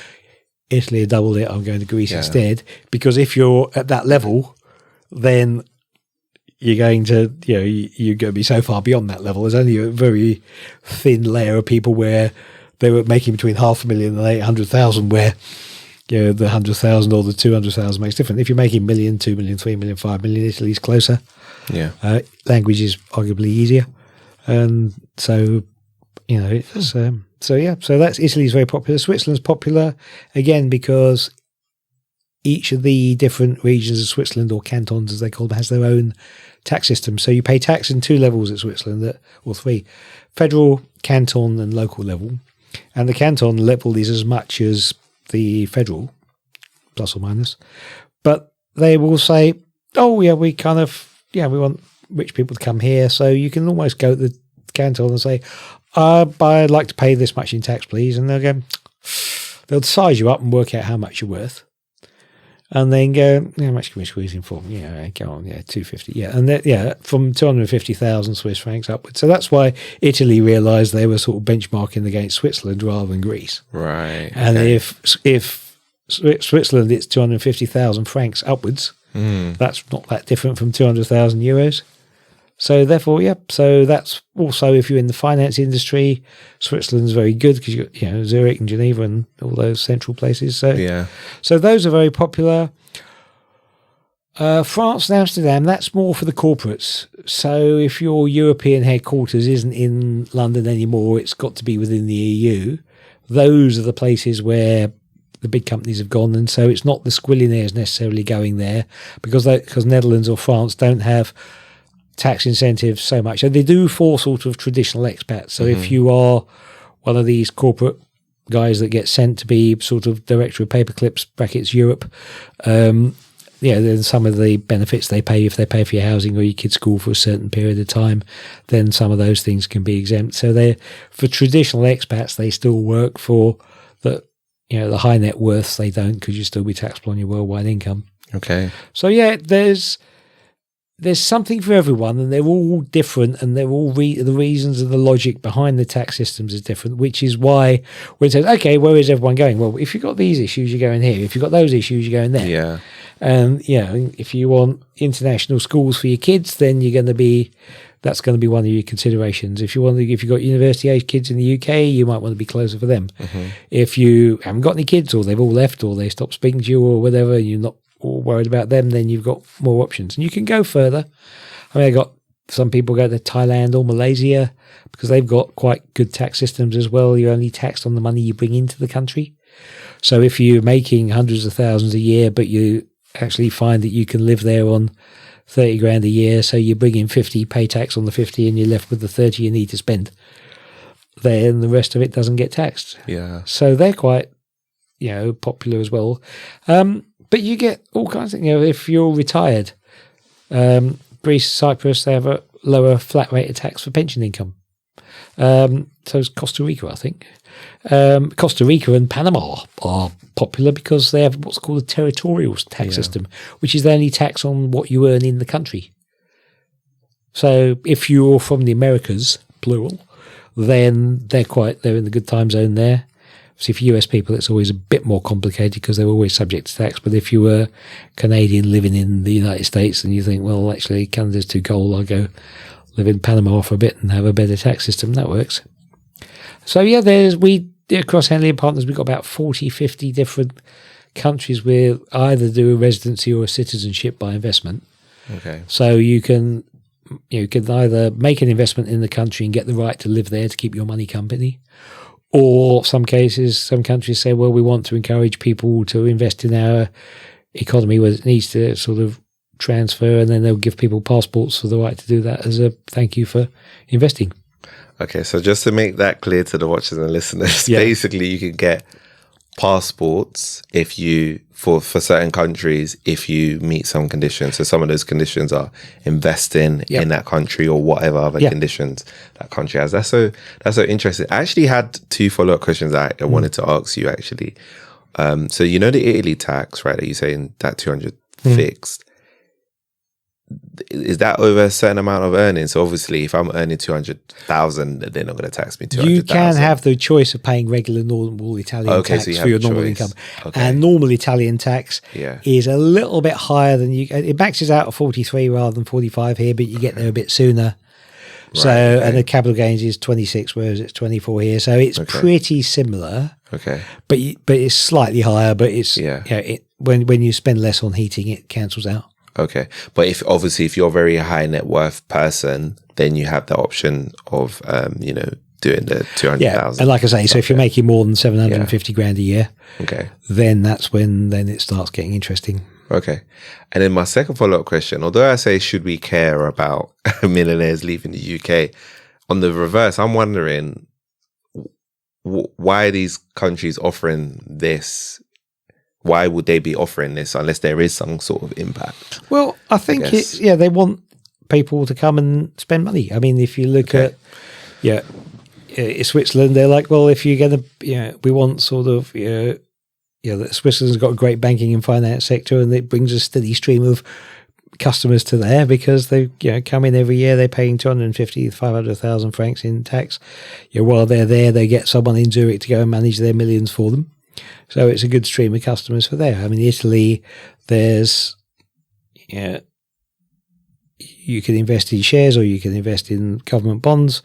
Italy doubled it, I'm going to Greece instead, because if you're at that level, then you're going to, you're going to be so far beyond that level. There's only a very thin layer of people where they were making between 500,000 and 800,000, where the 100,000 or the 200,000 makes different. If you're making 1 million, 2 million, 3 million, 5 million, Italy's closer. Yeah. Language is arguably easier. And so, it's, so that's Italy's very popular. Switzerland's popular, again, because each of the different regions of Switzerland, or cantons as they call them, has their own tax system. So you pay tax in 2 levels at Switzerland, or 3, federal, canton and local level. And the canton level is as much as the federal, plus or minus. But they will say, we want rich people to come here. So you can almost go to the canton and say, I'd like to pay this much in tax, please. And they'll size you up and work out how much you're worth. and then go, how much can we squeeze in for? Yeah, go on, 250, and then, from 250,000 Swiss francs upwards. So that's why Italy realised they were sort of benchmarking against Switzerland rather than Greece. Right. And if Switzerland, it's 250,000 francs upwards, that's not that different from 200,000 euros. So therefore, so that's also, if you're in the finance industry, Switzerland's very good because you've got, Zurich and Geneva and all those central places. So, so those are very popular. France and Amsterdam, that's more for the corporates. So if your European headquarters isn't in London anymore, it's got to be within the EU. Those are the places where the big companies have gone, and so it's not the squillionaires necessarily going there because Netherlands or France don't have tax incentives so much. So they do for sort of traditional expats. So if you are one of these corporate guys that get sent to be sort of director of Paperclips brackets Europe, then some of the benefits they pay, if they pay for your housing or your kid's school for a certain period of time, then some of those things can be exempt. So they, for traditional expats, they still work. For the the high net worths, they don't, because you still be taxable on your worldwide income. Okay. So there's something for everyone, and they're all different, and they're all the reasons and the logic behind the tax systems is different, which is why when it says, okay, where is everyone going? Well, if you've got these issues, you're going here. If you've got those issues, you're going there. Yeah. And, if you want international schools for your kids, then that's going to be one of your considerations. If you've got university age kids in the UK, you might want to be closer for them. If you haven't got any kids, or they've all left, or they stopped speaking to you, or whatever, and you're not or worried about them, then you've got more options, and you can go further. I mean, I got some people go to Thailand or Malaysia because they've got quite good tax systems as well. You're only taxed on the money you bring into the country. So if you're making hundreds of thousands a year, but you actually find that you can live there on 30 grand a year, so you bring in 50, pay tax on the 50, and you're left with the 30 you need to spend, then the rest of it doesn't get taxed. Yeah. So they're quite, popular as well. But you get all kinds of, if you're retired, Greece, Cyprus, they have a lower flat rate of tax for pension income. So is Costa Rica, I think. Costa Rica and Panama are popular because they have what's called a territorial tax system, which is the only tax on what you earn in the country. So if you're from the Americas, plural, then they're in the good time zone there. See, for US people, it's always a bit more complicated because they're always subject to tax. But if you were Canadian living in the United States and you think, well, actually, Canada's too cold, I'll go live in Panama for a bit and have a better tax system, that works. So, across Henley Partners, we've got about 40, 50 different countries where either do a residency or a citizenship by investment. Okay. So you can either make an investment in the country and get the right to live there to keep your money company, or some countries say, well, we want to encourage people to invest in our economy where it needs to sort of transfer, and then they'll give people passports for the right to do that as a thank you for investing. Okay, so just to make that clear to the watchers and listeners, basically you can get passports for certain countries if you meet some conditions. So some of those conditions are investing in that country or whatever other conditions that country has. That's so interesting. I actually had two follow-up questions I wanted to ask you actually. So the Italy tax, right, that you're saying that 200 fixed. Is that over a certain amount of earnings? So obviously, if I'm earning 200,000, they're not going to tax me 200,000. You can have the choice of paying regular, normal Italian tax so for your normal income. Okay. And normal Italian tax is a little bit higher than it maxes out at 43 rather than 45 here, but you get there a bit sooner. Right, and the capital gains is 26, whereas it's 24 here. So it's pretty similar. Okay. But it's slightly higher, but it's when you spend less on heating, it cancels out. Okay. But if you're a very high net worth person, then you have the option of, doing the 200,000. Yeah. And like I say, so if you're making more than 750 grand a year, then that's when it starts getting interesting. Okay. And then my second follow-up question, although I say, should we care about millionaires leaving the UK? On the reverse, I'm wondering why are these countries offering this? Why would they be offering this unless there is some sort of impact? Well, I think they want people to come and spend money. I mean, if you look at Switzerland, they're like, well, if you're going to, we want sort of that Switzerland's got a great banking and finance sector, and it brings a steady stream of customers to there because they come in every year. They're paying 250,000 500,000 francs in tax. While they're there, they get someone in Zurich to go and manage their millions for them. So it's a good stream of customers for there. I mean, Italy, there's you can invest in shares, or you can invest in government bonds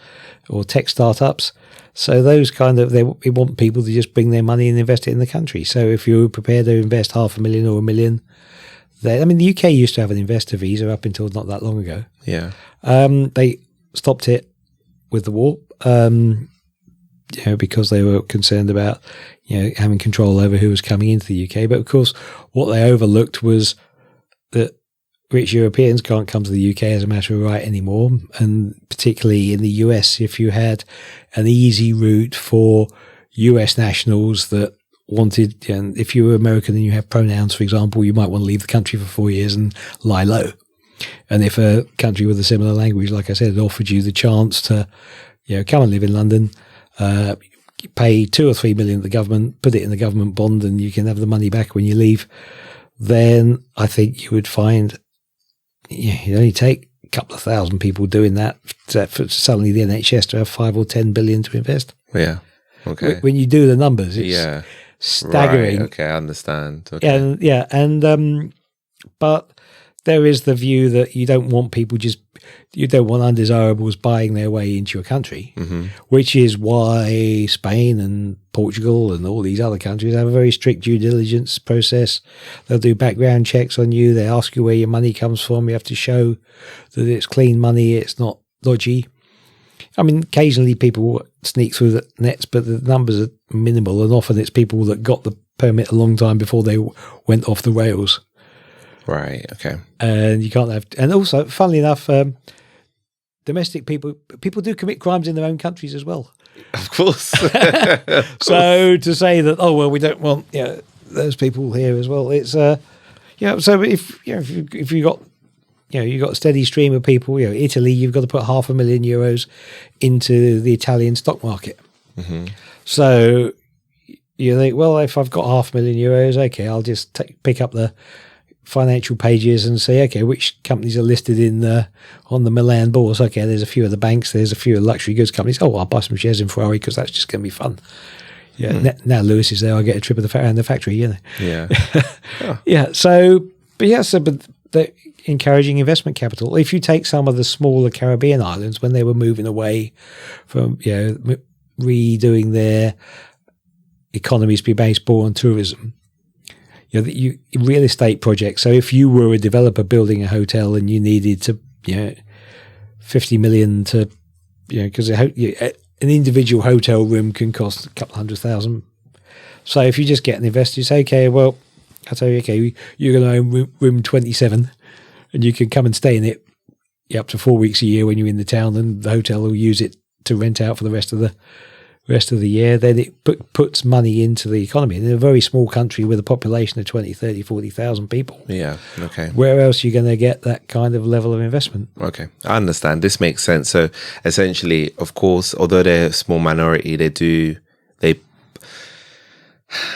or tech startups. So those they want people to just bring their money and invest it in the country. So if you're prepared to invest $500,000 or $1 million, the UK used to have an investor visa up until not that long ago. Yeah. They stopped it with the war, because they were concerned about, having control over who was coming into the UK. But of course, what they overlooked was that rich Europeans can't come to the UK as a matter of right anymore. And particularly in the US, if you had an easy route for US nationals that wanted, and if you were American and you have pronouns, for example, you might want to leave the country for 4 years and lie low. And if a country with a similar language, like I said, had offered you the chance to, come and live in London, pay 2 or 3 million to the government, put it in the government bond, and you can have the money back when you leave, then I think you would find you'd only take a couple of thousand people doing that for suddenly the NHS to have 5 or 10 billion to invest. Yeah. Okay. When you do the numbers, it's staggering. Right. Okay, I understand. Okay. But there is the view that you don't want people you don't want undesirables buying their way into your country, which is why Spain and Portugal and all these other countries have a very strict due diligence process. They'll do background checks on you. They ask you where your money comes from. You have to show that it's clean money. It's not dodgy. I mean, occasionally people sneak through the nets, but the numbers are minimal, and often it's people that got the permit a long time before they went off the rails. Right. Okay. And you can't have, and also, funnily enough, domestic people do commit crimes in their own countries as well. Of course. So to say that, we don't want those people here as well. It's so if you got you've got a steady stream of people. Italy, you've got to put €500,000 into the Italian stock market. So you think, well, if I've got €500,000, okay, I'll just pick up the financial pages and say, okay, which companies are listed on the Milan bourse? Okay, there's a few of the banks, there's a few of the luxury goods companies. Oh, I'll buy some shares in Ferrari because that's just going to be fun. Now Lewis is there, I get a trip around the factory. Yeah. But they're encouraging investment capital. If you take some of the smaller Caribbean islands, when they were moving away from redoing their economies to be based more on tourism, real estate projects. So if you were a developer building a hotel and you needed to, 50 million to, because an individual hotel room can cost a couple $100,000. So if you just get an investor, you say, okay, well, I'll tell you, okay, you're going to own room 27 and you can come and stay in it up to 4 weeks a year when you're in the town, and the hotel will use it to rent out for the rest of the year. Then it puts money into the economy. In a very small country with a population of 20, 30, 40,000 people. Yeah, okay. Where else are you going to get that kind of level of investment? Okay, I understand. This makes sense. So essentially, of course, although they're a small minority,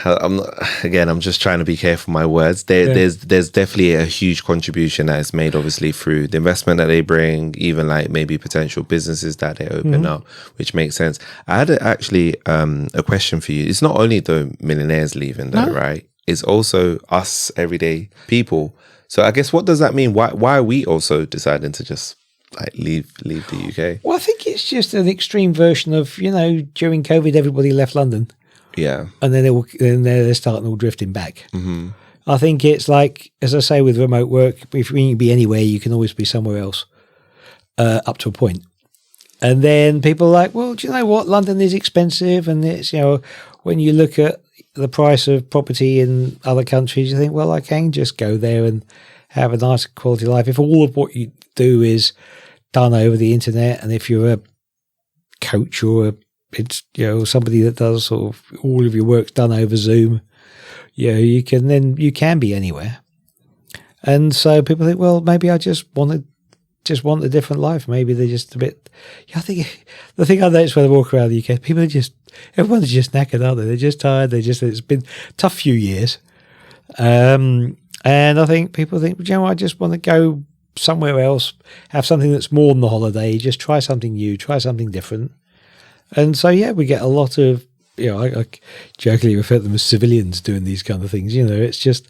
I'm just trying to be careful with my words. There's definitely a huge contribution that is made, obviously, through the investment that they bring, even like maybe potential businesses that they open up, which makes sense. I had actually a question for you. It's not only the millionaires leaving, though, right? It's also us everyday people. So I guess, what does that mean? Why are we also deciding to just leave the UK? Well, I think it's just an extreme version of, during COVID, everybody left London. Yeah. And then they're starting all drifting back. I think it's like, as I say, with remote work, if you can be anywhere, you can always be somewhere else up to a point. And then people are like, well, do you know what? London is expensive. And it's, when you look at the price of property in other countries, you think, well, I can just go there and have a nice quality life. If all of what you do is done over the internet, and if you're a coach or it's somebody that does sort of all of your work's done over Zoom, you can be anywhere. And so people think, well, maybe I just want to just want a different life. Maybe they're just a bit. Yeah, I think the thing I notice when I walk around the UK, everyone's just knackered, aren't they? They're just tired. It's been a tough few years, and I think people think, you know, I just want to go somewhere else, have something that's more than the holiday, just try something new, try something different. And so, yeah, we get a lot of, you know, I jokingly refer to them as civilians doing these kind of things. You know, it's just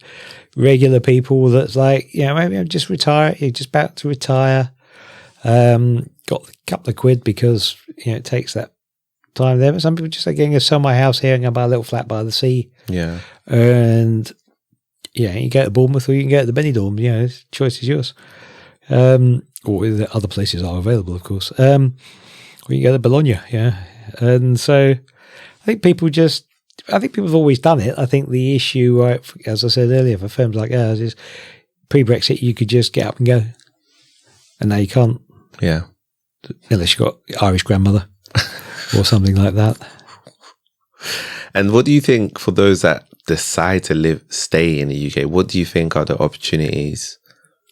regular people that's like, you know, maybe I'm just just about to retire, got a couple of quid because, you know, it takes that time there. But some people just like, I'm going to sell my house here and go buy a little flat by the sea. Yeah. And, yeah, you go to Bournemouth or you can go to the Benidorm. You know, the choice is yours. Or the other places are available, of course. Or you can go to Bologna, yeah. And so I think people have always done it. I think the issue, as I said earlier, for firms like ours is pre-Brexit, you could just get up and go. And now you can't. Yeah. Unless you've got Irish grandmother or something like that. And what do you think for those that decide to stay in the UK, what do you think are the opportunities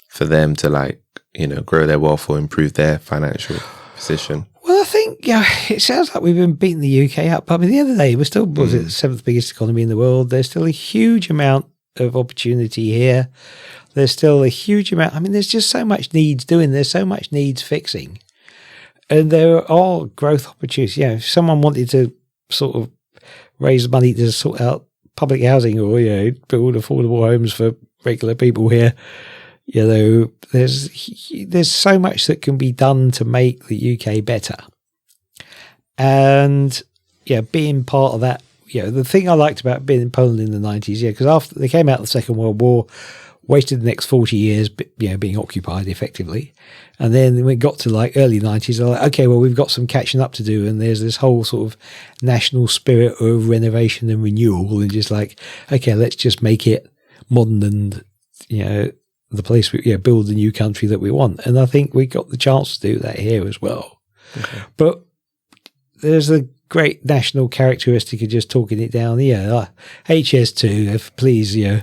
for them to, like, you know, grow their wealth or improve their financial position? Well, I think, yeah, it sounds like we've been beating the UK up. I mean, at the end of the day, we're still, was it the seventh biggest economy in the world? There's still a huge amount of opportunity here. There's still a huge amount. I mean, there's just so much needs doing. There's so much needs fixing. And there are growth opportunities. You know, if someone wanted to sort of raise money to sort out public housing or, you know, build affordable homes for regular people here, you know, there's so much that can be done to make the UK better. And, yeah, being part of that, you know, the thing I liked about being in Poland in the 90s, yeah, because after they came out of the Second World War, wasted the next 40 years, you know, being occupied effectively. And then when it got to like early 90s, they're like, okay, well, we've got some catching up to do. And there's this whole sort of national spirit of renovation and renewal and just like, okay, let's just make it modern and, you know, the place we build the new country that we want. And I think we got the chance to do that here as well. Okay. But there's a great national characteristic of just talking it down. Yeah, HS2, if please, you know,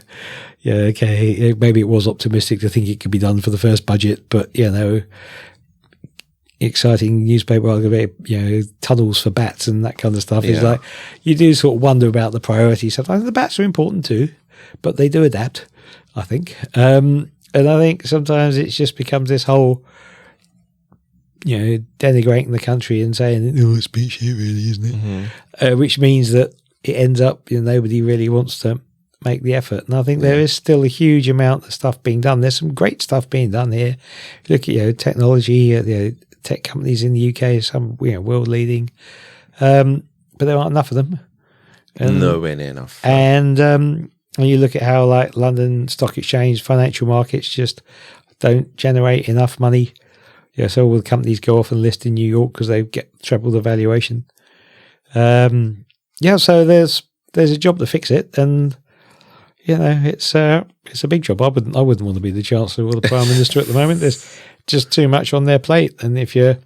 yeah, okay, maybe it was optimistic to think it could be done for the first budget, but, you know, exciting newspaper article, you know, tunnels for bats and that kind of stuff. Is like, you do sort of wonder about the priorities. Sometimes the bats are important too, but they do adapt, I think. And I think sometimes it just becomes this whole, you know, denigrating the country and saying, oh, it's been shit really, isn't it? Mm-hmm. Which means that it ends up, you know, nobody really wants to make the effort. And I think there is still a huge amount of stuff being done. There's some great stuff being done here. Look at, you know, technology, you know, tech companies in the UK, some, you know, world leading, but there aren't enough of them. Nowhere near enough. And when you look at how, like, London Stock Exchange, financial markets just don't generate enough money. Yeah, so all the companies go off and list in New York because they get triple the valuation. Yeah, so there's a job to fix it, and, you know, it's a big job. I wouldn't want to be the Chancellor or the Prime Minister at the moment. There's just too much on their plate, and if you're,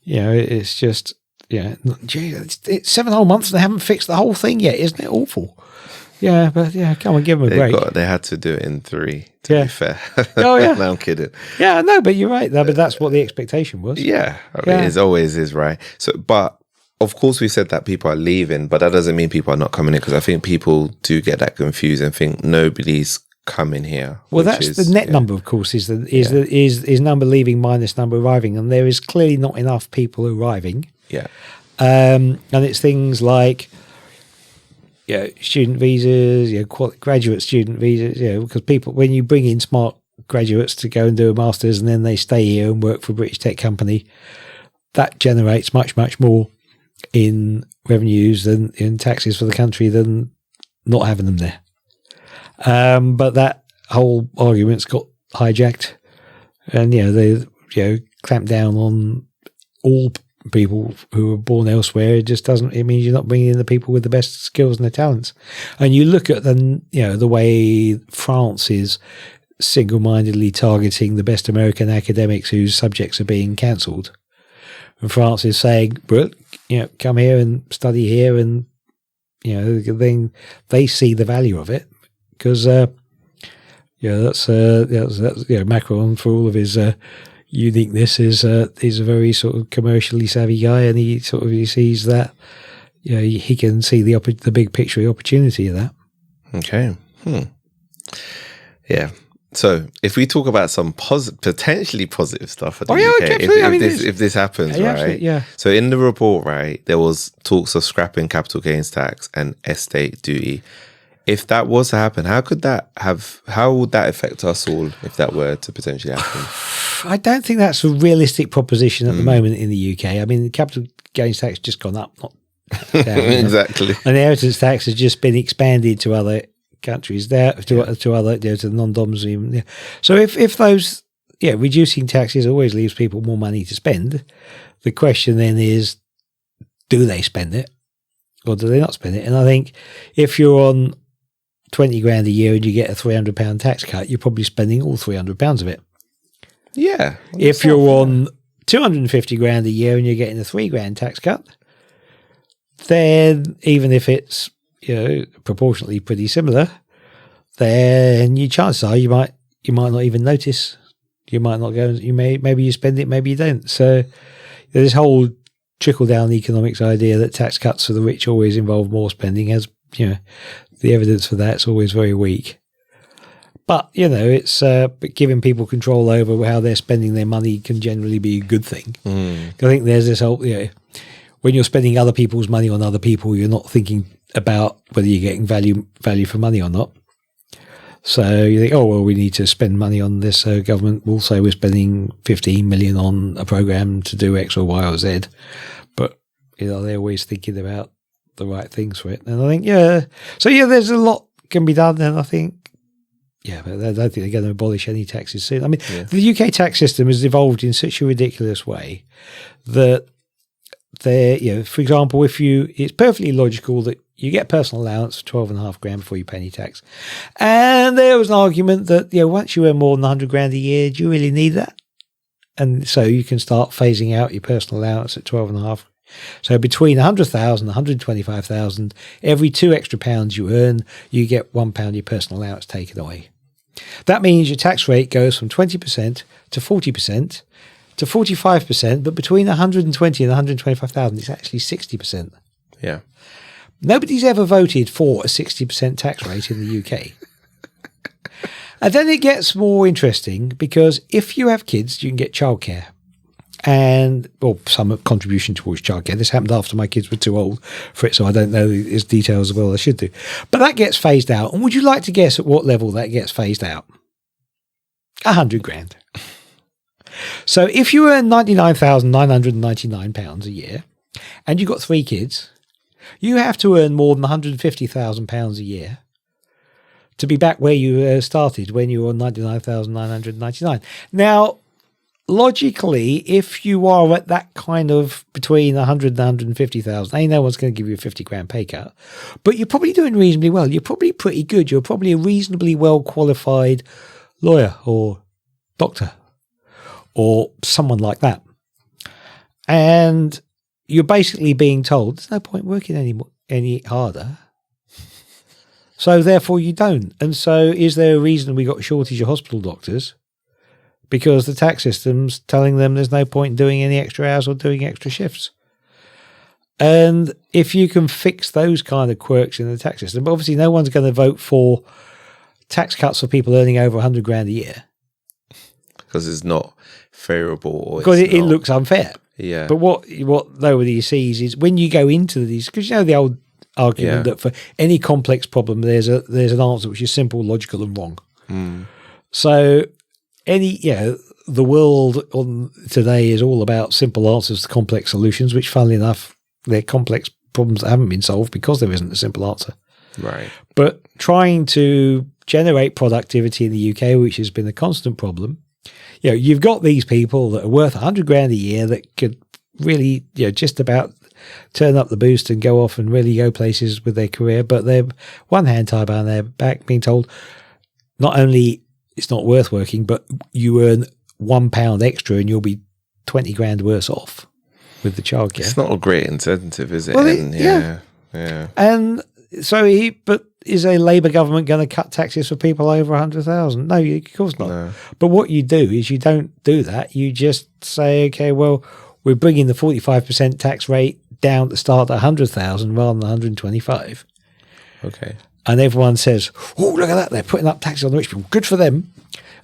you know, it's just, yeah, gee, it's 7 whole months and they haven't fixed the whole thing yet. Isn't it awful? Yeah, but yeah, come on, give them a break. They had to do it in 3, to be fair. Oh, yeah. No, I'm kidding. Yeah, no, but you're right. No, but that's what the expectation was. Yeah, I mean, it always is, right? So, but of course we said that people are leaving, but that doesn't mean people are not coming in, because I think people do get that confused and think nobody's coming here. Well, that's the net number, of course, is number leaving minus number arriving, and there is clearly not enough people arriving. Yeah. And it's things like, student visas, graduate student visas, because people, when you bring in smart graduates to go and do a master's and then they stay here and work for a British tech company, that generates much, much more in revenues than in taxes for the country than not having them there. But that whole argument's got hijacked, and they clamp down on all people who are born elsewhere. It just doesn't. It means you're not bringing in the people with the best skills and the talents. And you look at the way France is single-mindedly targeting the best American academics whose subjects are being cancelled. And France is saying, "Well, come here and study here," and then they see the value of it because that's Macron, for all of his uniqueness is he's a very sort of commercially savvy guy, and he sees that he can see the big picture, the opportunity of that. Okay. Yeah. So if we talk about some potentially positive stuff for the UK, if this happens, right? Yeah. So in the report, right, there was talks of scrapping capital gains tax and estate duty. If that was to happen, how would that affect us all if that were to potentially happen? I don't think that's a realistic proposition at the moment in the UK. I mean, the capital gains tax has just gone up, not down. Exactly. And the inheritance tax has just been expanded to other countries, to other to non-doms even. Yeah. So if those reducing taxes always leaves people more money to spend, the question then is, do they spend it or do they not spend it? And I think if you're on 20 grand a year and you get a £300 tax cut, you're probably spending all £300 of it. Yeah. If you're on 250 grand a year and you're getting a £3 grand tax cut, then even if it's proportionately pretty similar, then your chances are you might not even notice. You might not go. Maybe you spend it, maybe you don't. So this whole trickle down economics idea that tax cuts for the rich always involve more spending, has the evidence for that's always very weak. But it's giving people control over how they're spending their money can generally be a good thing. I think there's this whole when you're spending other people's money on other people, you're not thinking about whether you're getting value for money or not. So you think, oh, well, we need to spend money on this. Government will say we're spending 15 million on a program to do X or Y or Z. But, they're always thinking about the right things for it. And I think, So, there's a lot can be done. And I think, but I don't think they're going to abolish any taxes soon. I mean, the UK tax system has evolved in such a ridiculous way that for example, it's perfectly logical that you get personal allowance for 12.5 grand before you pay any tax. And there was an argument that, once you earn more than 100 grand a year, do you really need that? And so you can start phasing out your personal allowance at 12.5. So between 100,000 and 125,000, every £2 extra you earn, you get £1 your personal allowance taken away. That means your tax rate goes from 20% to 40%. To 45%, but between 120 and 125,000, it's actually 60%. Yeah. Nobody's ever voted for a 60% tax rate in the UK. And then it gets more interesting because if you have kids, you can get childcare or some contribution towards childcare. This happened after my kids were too old for it, so I don't know its details as well as I should do. But that gets phased out. And would you like to guess at what level that gets phased out? 100 grand. So if you earn £99,999 a year and you've got 3 kids, you have to earn more than £150,000 a year to be back where you started when you were on 99,999. Now, logically, if you are at that kind of between 100 and 150,000, no one's going to give you a 50 grand pay cut, but you're probably doing reasonably well. You're probably pretty good. You're probably a reasonably well qualified lawyer or doctor or someone like that. And you're basically being told there's no point working any harder. So therefore you don't. And so is there a reason we got a shortage of hospital doctors? Because the tax system's telling them there's no point doing any extra hours or doing extra shifts. And if you can fix those kind of quirks in the tax system, but obviously no one's going to vote for tax cuts for people earning over 100 grand a year. Because it's not favourable. Because it looks unfair. Yeah. But what nobody sees is when you go into these, because the old argument that for any complex problem there's an answer which is simple, logical and wrong. So the world on today is all about simple answers to complex solutions, which funnily enough they're complex problems that haven't been solved because there isn't a simple answer. Right. But trying to generate productivity in the UK, which has been a constant problem, you've got these people that are worth 100 grand a year that could really, just about turn up the boost and go off and really go places with their career, but they're one hand tied behind their back being told not only it's not worth working, but you earn £1 extra and you'll be 20 grand worse off with the childcare. It's not a great incentive, is it? Well, yeah. And But is a Labour government going to cut taxes for people over 100,000? No, of course not. No. But what you do is you don't do that. You just say, okay, well, we're bringing the 45% tax rate down to start at 100,000 rather than 125. Okay. And everyone says, oh, look at that. They're putting up taxes on the rich people. Good for them.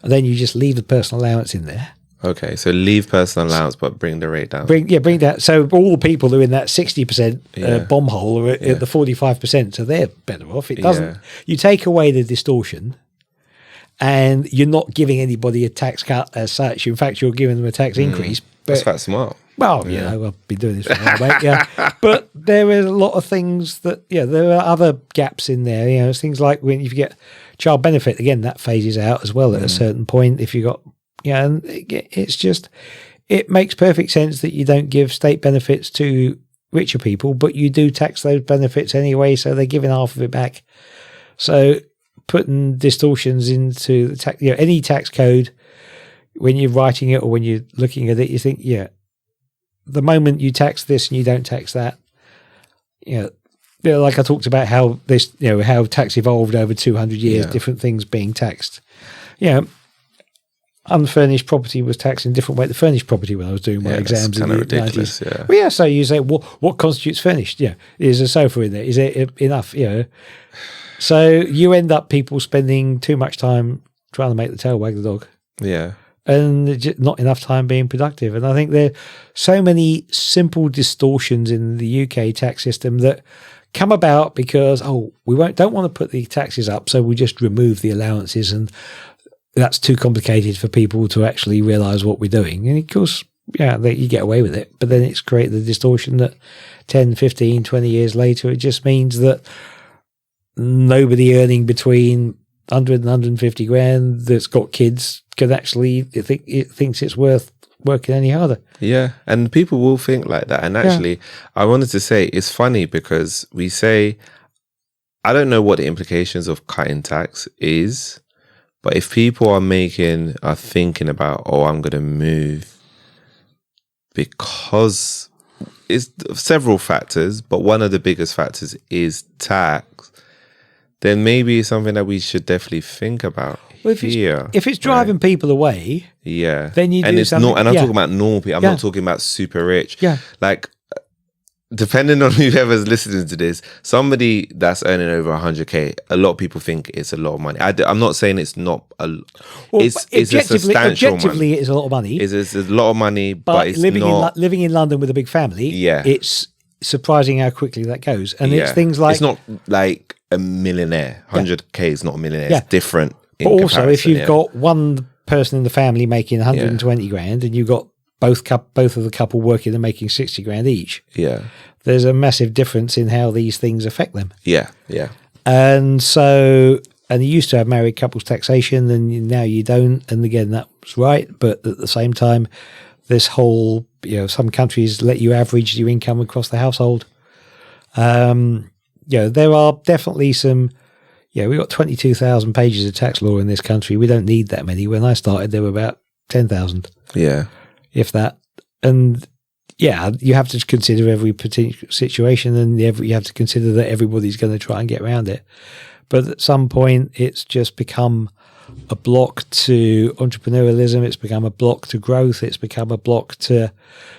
And then you just leave the personal allowance in there. Okay, so leave personal allowance, but bring the rate down. Bring down. So all the people who are in that 60% bomb hole are at the 45%, so they're better off. It doesn't. You take away the distortion, and you're not giving anybody a tax cut as such. In fact, you're giving them a tax increase. But, that's quite smart. Well, I've been doing this for a while, mate. Yeah, but there are a lot of things that there are other gaps in there. It's things like when you get child benefit again, that phases out as well at a certain point. If you got and it's just, it makes perfect sense that you don't give state benefits to richer people, but you do tax those benefits anyway, so they're giving half of it back. So putting distortions into the tax, any tax code, when you're writing it or when you're looking at it, you think, the moment you tax this and you don't tax that, like I talked about how this, how tax evolved over 200 years, different things being taxed. Unfurnished property was taxed in a different way to furnished property when I was doing my exams in the ridiculous, 90s. Well, so you say, well, what constitutes furnished? Is a sofa in there? Is it enough? So you end up people spending too much time trying to make the tail wag the dog. Yeah. And just not enough time being productive. And I think there are so many simple distortions in the UK tax system that come about because, we don't want to put the taxes up, so we just remove the allowances, and that's too complicated for people to actually realise what we're doing. And of course, you get away with it, but then it's created the distortion that 10, 15, 20 years later, it just means that nobody earning between 100 and 150 grand that's got kids can actually thinks it's worth working any harder. Yeah, and people will think like that. And actually, I wanted to say, it's funny because we say, I don't know what the implications of cutting tax is, but if people are thinking about, I'm going to move because it's several factors, but one of the biggest factors is tax, then maybe it's something that we should definitely think about. Well, if it's driving people away, then you do it's something. Not, and I'm talking about normal people. I'm not talking about super rich. Yeah, like depending on whoever's listening to this, somebody that's earning over 100K, a lot of people think it's a lot of money. I'm not saying it's not a. It's a substantial objectively, money. it's a lot of money. It's a lot of money, but it's living in London with a big family. It's surprising how quickly that goes, and it's things like it's not like a millionaire. 100K is not a millionaire. It's different. But also, if you've got one person in the family making 120 grand, and you've got both of the couple working and making 60 grand each, there's a massive difference in how these things affect them. And so, and you used to have married couples taxation, and now you don't. And again, that was right, but at the same time, this whole, some countries let you average your income across the household. There are definitely some. We've got 22,000 pages of tax law in this country. We don't need that many. When I started, there were about 10,000. Yeah. If that. And you have to consider every particular situation, and you have to consider that everybody's going to try and get around it. But at some point, it's just become a block to entrepreneurialism. It's become a block to growth. It's become a block to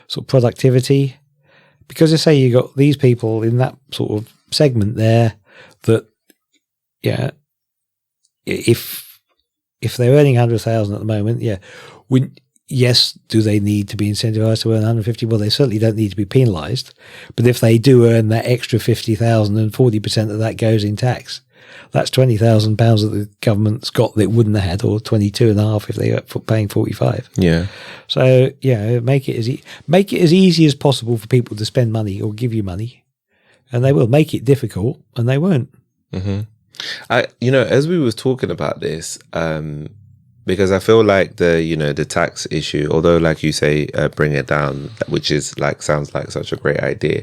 sort of productivity. Because I say you got these people in that sort of segment there that, if they're earning 100,000 at the moment, do they need to be incentivized to earn 150? Well, they certainly don't need to be penalized. But if they do earn that extra 50,000 and 40% of that goes in tax, that's £20,000 that the government's got that it wouldn't have had, or 22.5 if they were paying 45. Yeah. So make it as easy as possible for people to spend money or give you money, and they will. Make it difficult, and they won't. Mm-hmm. As we was talking about this, because I feel like the tax issue, although like you say, bring it down, which is sounds like such a great idea.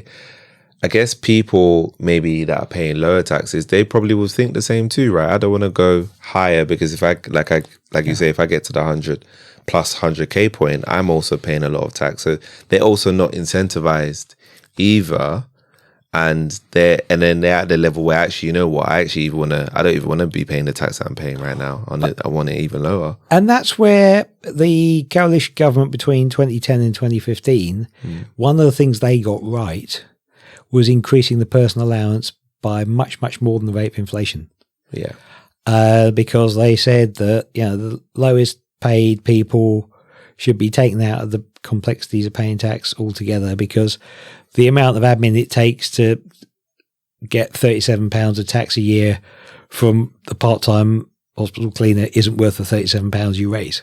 I guess people maybe that are paying lower taxes, they probably would think the same too, right? I don't want to go higher because if you say, if I get to the 100 plus 100K point, I'm also paying a lot of tax. So they're also not incentivized either. and then they're at the level where actually, you know what, I don't even want to be paying the tax I'm paying right now. I want it even lower. And that's where the coalition government between 2010 and 2015, one of the things they got right was increasing the personal allowance by much, much more than the rate of inflation. Yeah. Because they said that, the lowest paid people should be taken out of the complexities of paying tax altogether, because the amount of admin it takes to get £37 of tax a year from the part-time hospital cleaner isn't worth the £37 you raise.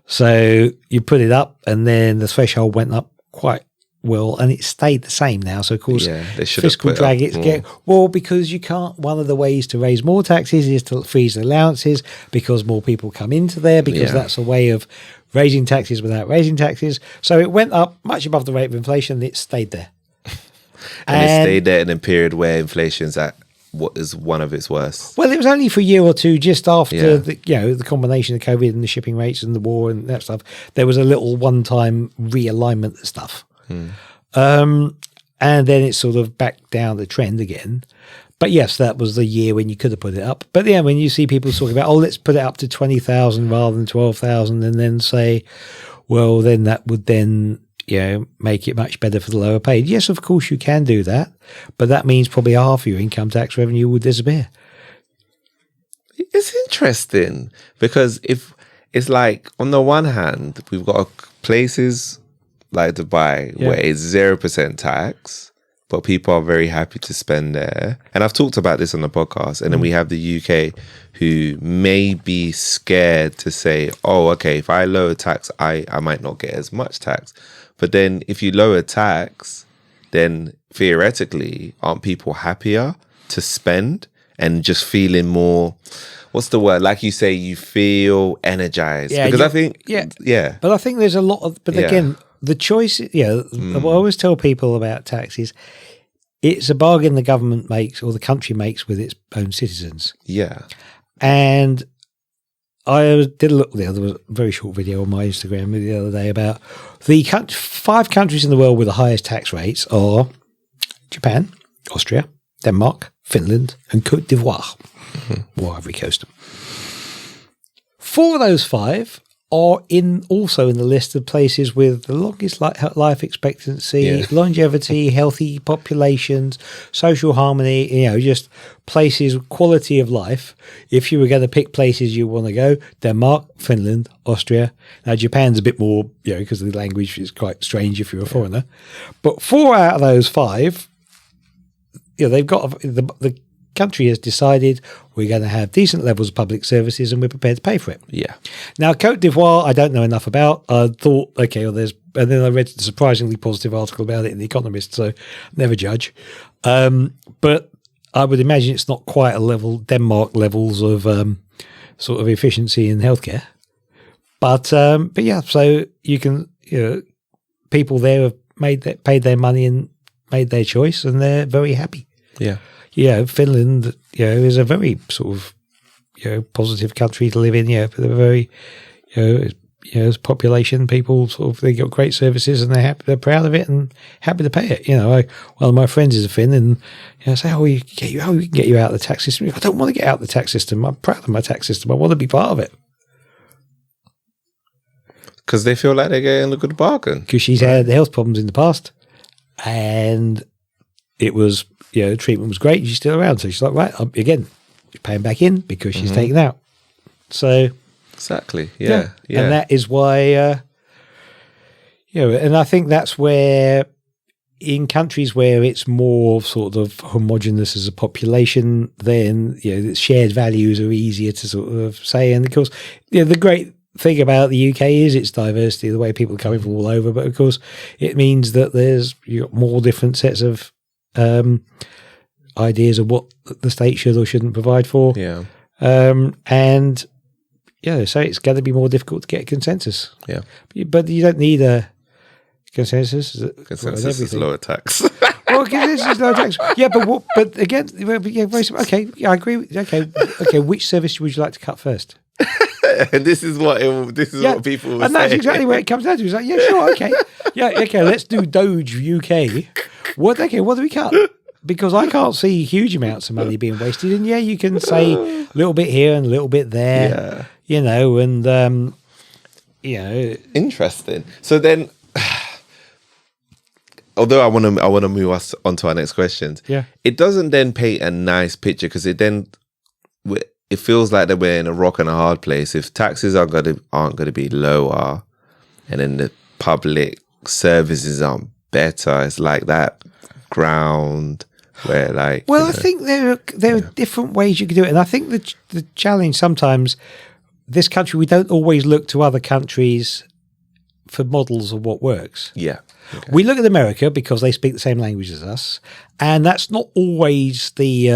So you put it up, and then the threshold went up quite well, and it stayed the same now. So of course, fiscal drag because you can't. One of the ways to raise more taxes is to freeze allowances, because more people come into there, because that's a way of raising taxes without raising taxes. So it went up much above the rate of inflation, and it stayed there. and it stayed there in a period where inflation's at what is one of its worst. Well, it was only for a year or two just after the combination of COVID and the shipping rates and the war and that stuff. There was a little one-time realignment of stuff. And then it sort of backed down the trend again. But yes, that was the year when you could have put it up. But yeah, when you see people talking about, let's put it up to 20,000 rather than 12,000, and then say, well, then that would then, make it much better for the lower paid. Yes, of course you can do that, but that means probably half of your income tax revenue would disappear. It's interesting because if it's like, on the one hand, we've got places like Dubai where it's 0% tax, but people are very happy to spend there. And I've talked about this on the podcast. And then we have the UK who may be scared to say, oh, okay, if I lower tax, I might not get as much tax. But then if you lower tax, then theoretically, aren't people happier to spend and just feeling more, what's the word? Like you say, you feel energized. Because I think, But I think there's a lot of, again, the choice, what I always tell people about tax is it's a bargain the government makes or the country makes with its own citizens. Yeah. And I did a look there. There was a very short video on my Instagram the other day about the 5 countries in the world with the highest tax rates are Japan, Austria, Denmark, Finland, and Côte d'Ivoire, or Ivory Coast. 4 of those 5 are also in the list of places with the longest life expectancy, longevity, healthy populations, social harmony, just places, quality of life. If you were going to pick places you want to go, Denmark, Finland, Austria. Now, Japan's a bit more, because the language is quite strange if you're a foreigner. But 4 out of those 5, they've got the country has decided we're going to have decent levels of public services and we're prepared to pay for it. Yeah. Now, Côte d'Ivoire, I don't know enough about. I thought, okay, and then I read a surprisingly positive article about it in The Economist, so never judge. But I would imagine it's not quite Denmark levels of sort of efficiency in healthcare. But yeah, so you can, people there have paid their money and made their choice, and they're very happy. Yeah. Finland, is a very sort of, positive country to live in. They're very, as population, people they got great services and they're happy, they're proud of it and happy to pay it. One of my friends is a Finn, and I say, we can get you out of the tax system. I don't want to get out of the tax system. I'm proud of my tax system. I want to be part of it. Because they feel like they're getting a good bargain. Because she's had health problems in the past, and it was. The treatment was great. She's still around. So she's like, right, again, you're paying back in because she's taken out. So. Exactly. Yeah. And that is why, and I think that's where in countries where it's more sort of homogenous as a population, then, shared values are easier to sort of say. And of course, the great thing about the UK is its diversity, the way people are coming from all over. But of course, it means that you've got more different sets of ideas of what the state should or shouldn't provide for. Yeah. So it's going to be more difficult to get a consensus. Yeah. But you don't need a consensus. Consensus is lower tax. Well, consensus is lower tax. Yeah, but again, okay, I agree. Okay, which service would you like to cut first? And this is what people will and that's say. exactly where it comes down to. It's like, yeah, sure, okay, yeah, okay, let's do Doge UK. What do we cut? Because I can't see huge amounts of money being wasted. And yeah, you can say a little bit here and a little bit there, you know, and Interesting. So then, although I want to move us on to our next questions. Yeah, it doesn't then paint a nice picture, because it feels like that we're in a rock and a hard place. If taxes aren't going to be lower, and then the public services aren't better, it's like that ground where, like, well, I think there are different ways you can do it, and I think the challenge sometimes, this country, we don't always look to other countries for models of what works. Yeah. Okay. We look at America because they speak the same language as us, and that's not always the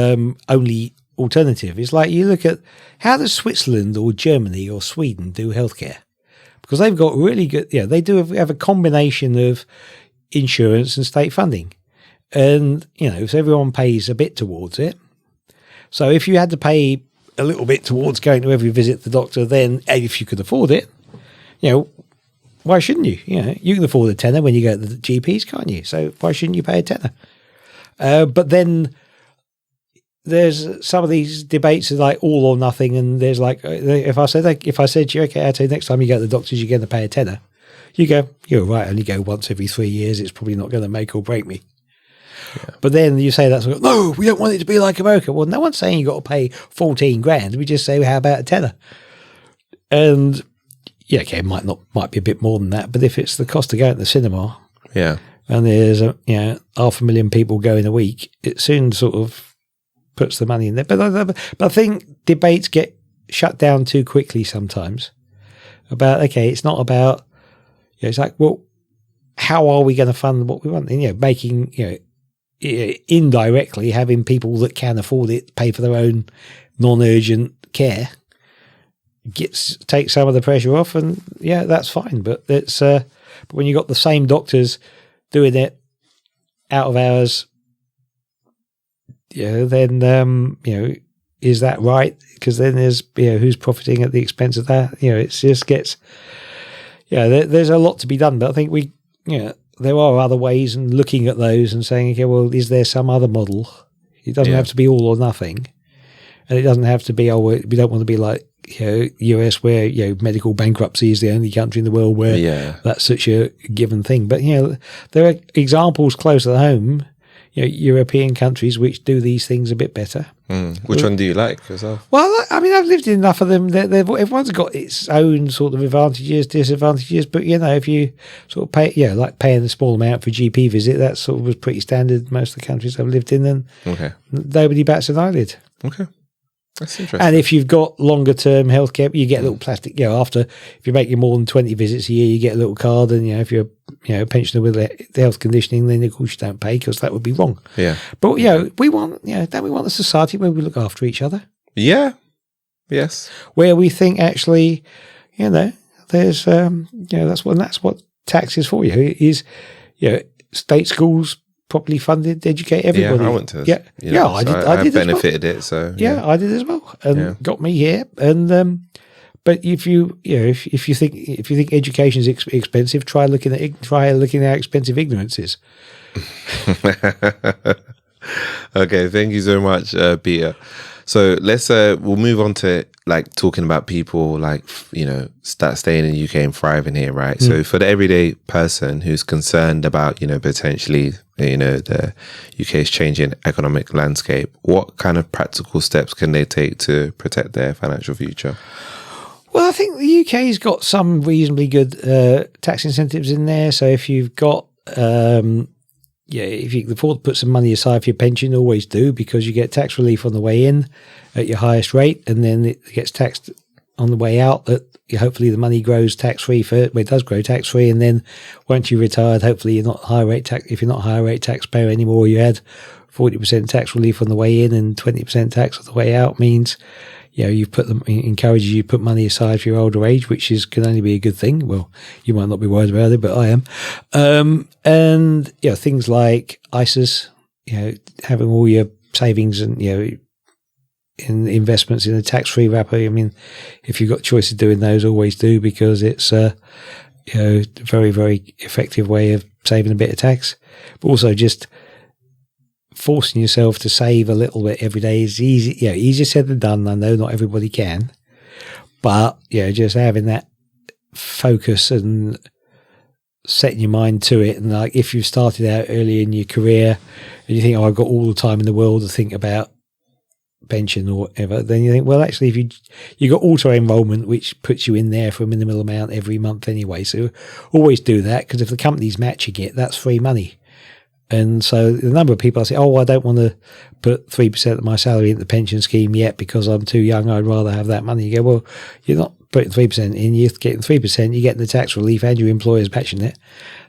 only alternative. It's like you look at how does Switzerland or Germany or Sweden do healthcare, because they've got really good. Yeah, they do have a combination of insurance and state funding, and so everyone pays a bit towards it. So if you had to pay a little bit towards going to every visit to the doctor, then if you could afford it, why shouldn't you? You can afford a tenner when you go to the GPs, can't you? So why shouldn't you pay a tenner? But then there's some of these debates are like all or nothing, and there's like if I said to you, okay, Atto, next time you go to the doctors, you're going to pay a tenner. You go, you're right. I only go once every 3 years. It's probably not going to make or break me. Yeah. But then you say no, we don't want it to be like America. Well, no one's saying you got to pay 14 grand. We just say, how about a tenner? And yeah, okay, it might be a bit more than that, but if it's the cost of going to the cinema, and there's 500,000 people going a week, it soon sort of puts the money in there. But I think debates get shut down too quickly sometimes. About it's not about it's like, well, how are we going to fund what we want? And making indirectly having people that can afford it pay for their own non-urgent care takes some of the pressure off, and that's fine. But it's but when you got the same doctors doing it out of hours, then is that right? Because then there's who's profiting at the expense of that? It just gets there's a lot to be done. But I think there are other ways, and looking at those and saying, okay, well, is there some other model? It doesn't have to be all or nothing, and it doesn't have to be we don't want to be like US, where medical bankruptcy is the only country in the world where that's such a given thing. But there are examples closer to home, European countries which do these things a bit better. Which one do you like yourself? Well, I mean, I've lived in enough of them. Everyone's got its own sort of advantages, disadvantages. But if you sort of pay, like paying a small amount for a GP visit, that sort of was pretty standard. Most of the countries I've lived in, and nobody bats an eyelid. Okay. That's interesting. And if you've got longer term healthcare, you get a little plastic. After if you're making more than 20 visits a year, you get a little card. And if you're a pensioner with the health conditioning, then of course you don't pay, because that would be wrong. Yeah. But we want don't we want a society where we look after each other? Yeah. Yes. Where we think actually, there's that's what tax is for. Is state schools properly funded, educate everybody. Yeah, I went to. I did. I did benefited as well. it. So I did as well, and got me here. And but if you think education is expensive, try looking at how expensive ignorance is. Okay, thank you so much, Peter. So let's we'll move on to like talking about people like start staying in the UK and thriving here, right? So for the everyday person who's concerned about potentially the UK's changing economic landscape, what kind of practical steps can they take to protect their financial future? Well, I think the UK's got some reasonably good tax incentives in there. So if you've got if you can afford to put some money aside for your pension, always do, because you get tax relief on the way in at your highest rate, and then it gets taxed on the way out. That hopefully the money grows tax free it does grow tax free, and then once you're retired, hopefully you're not high rate tax. If you're not a high rate taxpayer anymore, you had 40% tax relief on the way in and 20% tax on the way out. Means encourages you to put money aside for your older age, which can only be a good thing. Well, you might not be worried about it, but I am. And things like ISAs, having all your savings and in investments in a tax-free wrapper. I mean, if you've got choice of doing those, always do, because it's a very, very effective way of saving a bit of tax. But also just forcing yourself to save a little bit every day is easy. Easier said than done. I know not everybody can, but just having that focus and setting your mind to it. And like, if you started out early in your career and you think, I've got all the time in the world to think about pension or whatever, then you think, well, actually, if you got auto enrollment, which puts you in there for a minimal amount every month anyway. So always do that, because if the company's matching it, that's free money. And so the number of people I say, I don't want to put 3% of my salary into the pension scheme yet because I'm too young. I'd rather have that money. You go, well, you're not putting 3% in, you're getting 3%, you're getting the tax relief and your employer's matching it.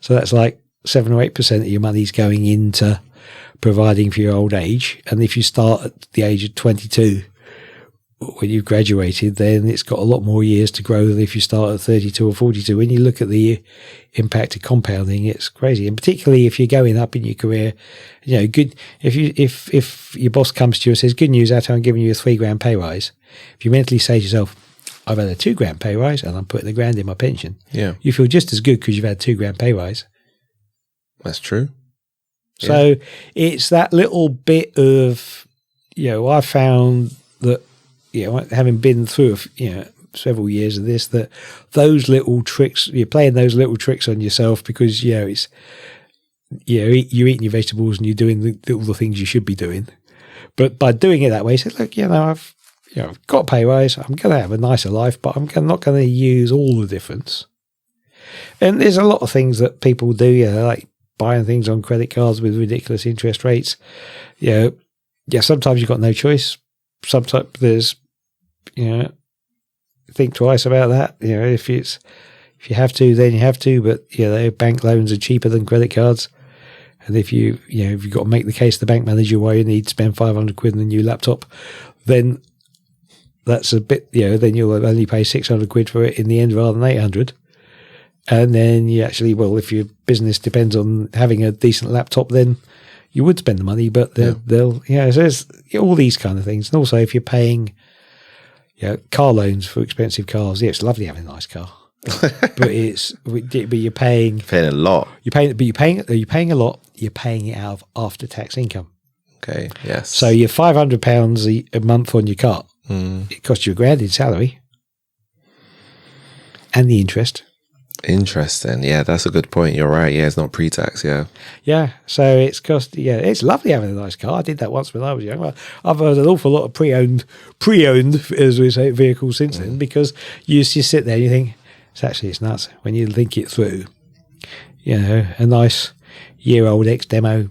So that's like 7 or 8% of your money's going into providing for your old age. And if you start at the age of 22 when you've graduated, then it's got a lot more years to grow than if you start at 32 or 42. When you look at the impact of compounding, it's crazy. And particularly if you're going up in your career, good. If your boss comes to you and says, good news, Atto, I'm giving you a $3,000 pay rise. If you mentally say to yourself, I've had a $2,000 pay rise and I'm putting $1,000 in my pension. Yeah. You feel just as good because you've had a $2,000 pay rise. That's true. So it's that little bit of, I found that, having been through, several years of this, that those little tricks, you're playing those little tricks on yourself because, it's, you're eating your vegetables and you're doing all the things you should be doing. But by doing it that way, you say, look, I've got a pay rise. I'm going to have a nicer life, but I'm not going to use all the difference. And there's a lot of things that people do, like buying things on credit cards with ridiculous interest rates. Sometimes you've got no choice. Sometimes there's, think twice about that. If you have to, then you have to. But bank loans are cheaper than credit cards. And if if you've got to make the case to the bank manager why you need to spend 500 quid on a new laptop, then that's a bit. Then you'll only pay 600 quid for it in the end rather than 800. And then you actually, if your business depends on having a decent laptop, then you would spend the money, but they'll so there's all these kind of things. And also if you're paying car loans for expensive cars, it's lovely having a nice car. but you're paying a lot. You're paying a lot, you're paying it out of after tax income. Okay, yes. So you're £500 a month on your car. It costs you $1,000 in salary. And the interest. Interesting. Yeah, that's a good point. You're right. Yeah, it's not pre-tax. Yeah. So it's cost. Yeah, it's lovely having a nice car. I did that once when I was young. Well, I've heard an awful lot of pre-owned, as we say, vehicles since then, because you just sit there and you think it's nuts when you think it through. A nice year-old ex-demo,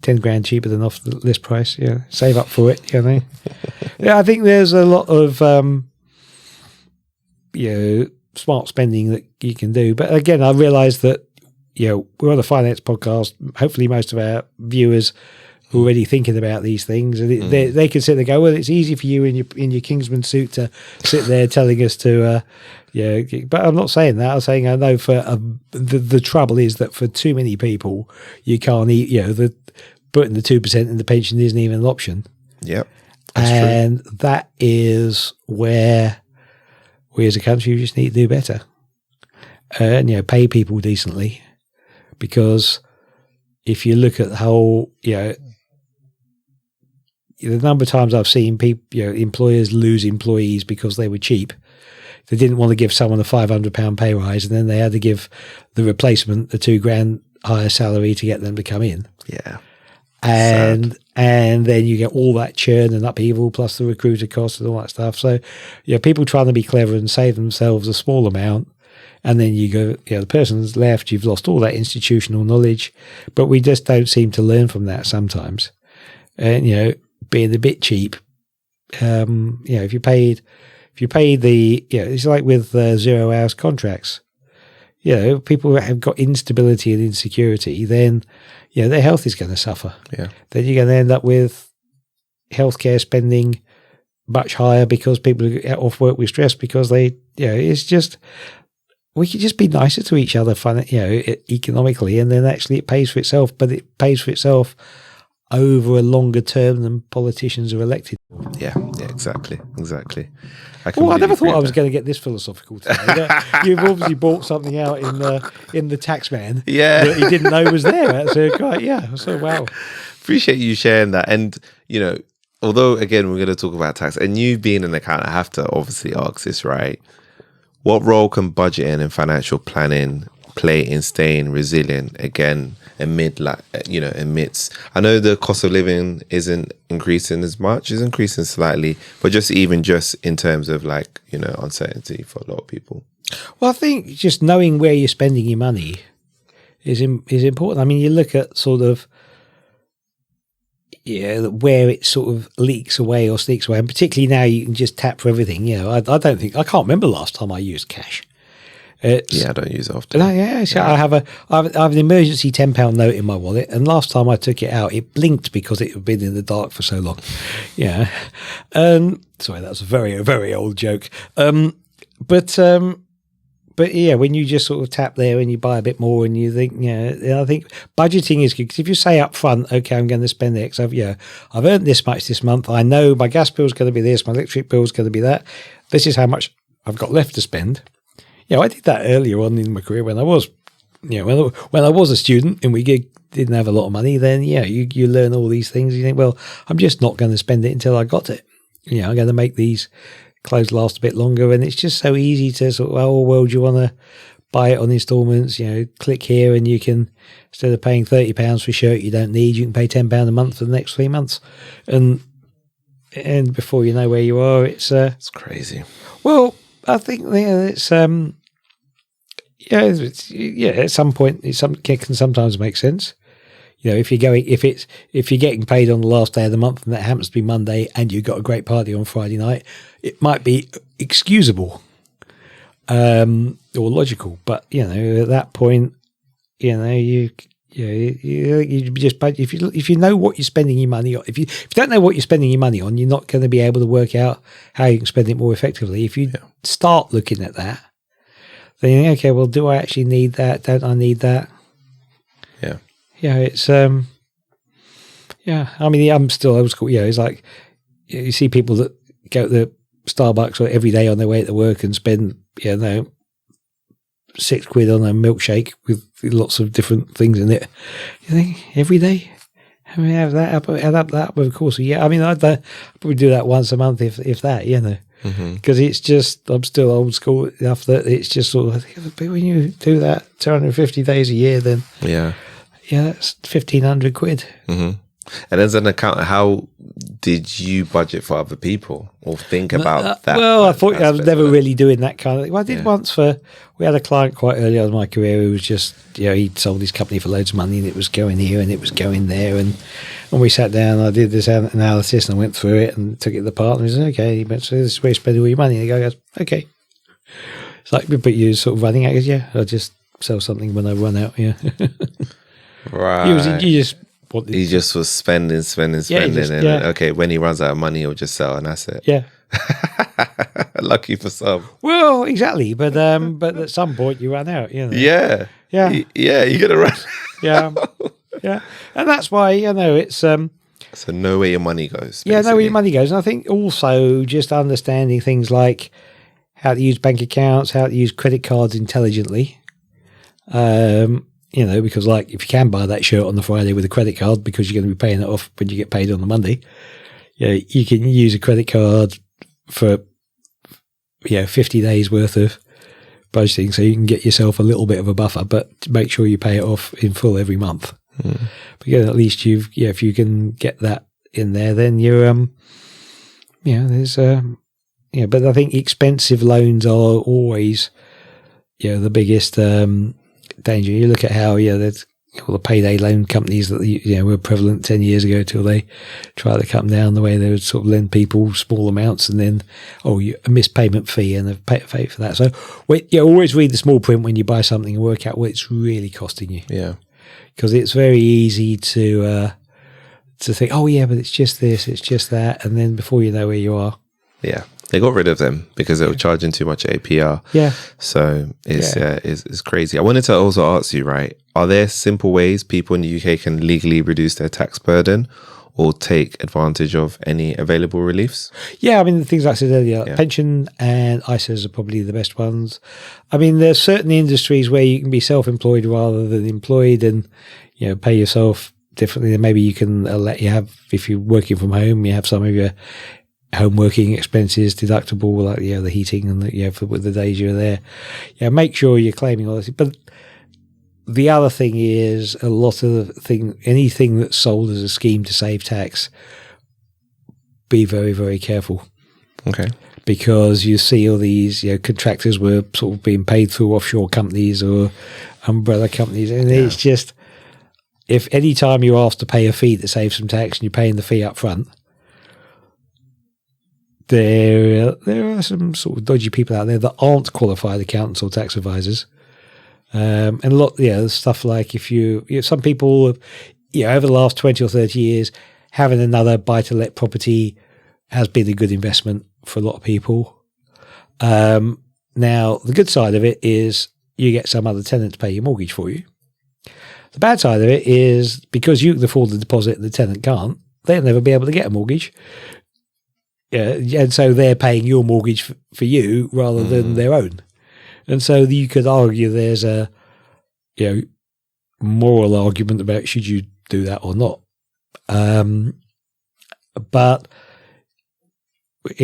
10 grand cheaper than off the list price. Save up for it. I think there's a lot of smart spending that you can do. But again, I realise that we're on a finance podcast. Hopefully most of our viewers are already thinking about these things, and they can sit there and go, well, it's easy for you in your Kingsman suit to sit there telling us to but I'm not saying that. I'm saying I know for the trouble is that for too many people you can't eat, putting the 2% in the pension isn't even an option. Yep. And true. That is where we as a country just need to do better and, pay people decently, because if you look at the whole, the number of times I've seen people, employers lose employees because they were cheap. They didn't want to give someone a £500 pay rise, and then they had to give the replacement the $2,000 higher salary to get them to come in. Yeah. And then you get all that churn and upheaval plus the recruiter costs and all that stuff. So, people trying to be clever and save themselves a small amount, and then you go, the person's left, you've lost all that institutional knowledge, but we just don't seem to learn from that sometimes. And, being a bit cheap, if you paid the, it's like with 0 hours contracts. People have got instability and insecurity, then, their health is going to suffer. Yeah. Then you're going to end up with healthcare spending much higher because people are off work with stress because they, it's just, we could just be nicer to each other, economically, and then actually it pays for itself. But it pays for itself over a longer term than politicians are elected. Yeah, exactly. I never thought I was going to get this philosophical today. You've obviously bought something out in the Taxman that he didn't know was there. So, so wow. Appreciate you sharing that. And, although, again, we're going to talk about tax, and you being an accountant, I have to obviously ask this, right? What role can budgeting and financial planning play in staying resilient, again, amidst, I know the cost of living isn't increasing as much, it's increasing slightly, but just in terms of uncertainty for a lot of people. Well, I think just knowing where you're spending your money is important. I mean, you look at sort of, where it sort of leaks away or sneaks away, and particularly now you can just tap for everything. I can't remember the last time I used cash. I don't use it often. I have an emergency £10 note in my wallet, and last time I took it out, it blinked because it had been in the dark for so long. Yeah, sorry, that's a very, very old joke. But when you just sort of tap there and you buy a bit more and you think, I think budgeting is good, because if you say up front, okay, I'm going to spend X, I've earned this much this month. I know my gas bill is going to be this, my electric bill is going to be that. This is how much I've got left to spend. I did that earlier on in my career when I was, when I was a student and we didn't have a lot of money. Then you learn all these things. You think, well, I'm just not going to spend it until I got it. I'm going to make these clothes last a bit longer, and it's just so easy to sort of, do you want to buy it on installments? Click here and you can, instead of paying £30 for a shirt you don't need, you can pay £10 a month for the next 3 months, and before you know where you are, it's crazy. Well, I think it's at some point it can sometimes make sense. If you're getting paid on the last day of the month and that happens to be Monday and you've got a great party on Friday night, it might be excusable or logical. But at that point, you just if you know what you're spending your money on. If you don't know what you're spending your money on, you're not going to be able to work out how you can spend it more effectively. If you start looking at that, then you think, okay, well, do I actually need that? Don't I need that? It's I mean, I'm still old school. It's like you see people that go to the Starbucks every day on their way to work and spend £6 on a milkshake with lots of different things in it. You think every day? I mean, add up over the course of a year. I mean, I'd probably do that once a month, if that, because it's just, I'm still old school enough that it's just sort of, but when you do that 250 days a year, then that's 1,500 quid. Mm-hmm. And as an accountant, how did you budget for other people or think about that? Well, I thought I was never really doing that kind of thing. Well, I did once we had a client quite early on in my career who was just, he'd sold his company for loads of money and it was going here and it was going there. And we sat down and I did this analysis and I went through it and took it to the partner and said, okay, so this is where you spend all your money. And the guy goes, okay. It's like, but you're sort of running out. He goes, I'll just sell something when I run out. Right. He just was spending, okay, when he runs out of money, he'll just sell an asset. Yeah. Lucky for some. Well, exactly, but at some point you run out. Yeah. You're gonna run. Yeah, and that's why it's so know where your money goes. Basically. Yeah, know where your money goes, and I think also just understanding things like how to use bank accounts, how to use credit cards intelligently. Because if you can buy that shirt on the Friday with a credit card because you're going to be paying it off when you get paid on the Monday, you can use a credit card for 50 days worth of budgeting, so you can get yourself a little bit of a buffer, but make sure you pay it off in full every month. But at least if you can get that in there, then you're there's but I think expensive loans are always the biggest danger. You look at how there's all the payday loan companies that were prevalent 10 years ago till they tried to come down the way they would sort of lend people small amounts and then a missed payment fee and a pay for that. So always read the small print when you buy something and work out what it's really costing you. Yeah, because it's very easy to think, but it's just this, it's just that, and then before you know where you are. Yeah, They got rid of them because they were charging too much APR. Yeah. So it's crazy. I wanted to also ask you, right, are there simple ways people in the UK can legally reduce their tax burden or take advantage of any available reliefs? Yeah, I mean, the things like I said earlier, pension and ISAs are probably the best ones. I mean, there's certain industries where you can be self-employed rather than employed and, pay yourself differently than maybe you can let you have if you're working from home. You have some of your home working expenses deductible, like the heating and for the days you're there. Yeah, make sure you're claiming all this. But the other thing is a lot of anything that's sold as a scheme to save tax, be very, very careful. Okay. Because you see all these contractors were sort of being paid through offshore companies or umbrella companies, and it's just, if any time you're asked to pay a fee to save some tax and you're paying the fee up front, there are some sort of dodgy people out there that aren't qualified accountants or tax advisors. And a lot, stuff like if some people, over the last 20 or 30 years, having another buy-to-let property has been a good investment for a lot of people. Now, the good side of it is you get some other tenant to pay your mortgage for you. The bad side of it is because you can afford the deposit and the tenant can't, they'll never be able to get a mortgage. And so they're paying your mortgage for you rather than their own. And so you could argue there's a, moral argument about should you do that or not. But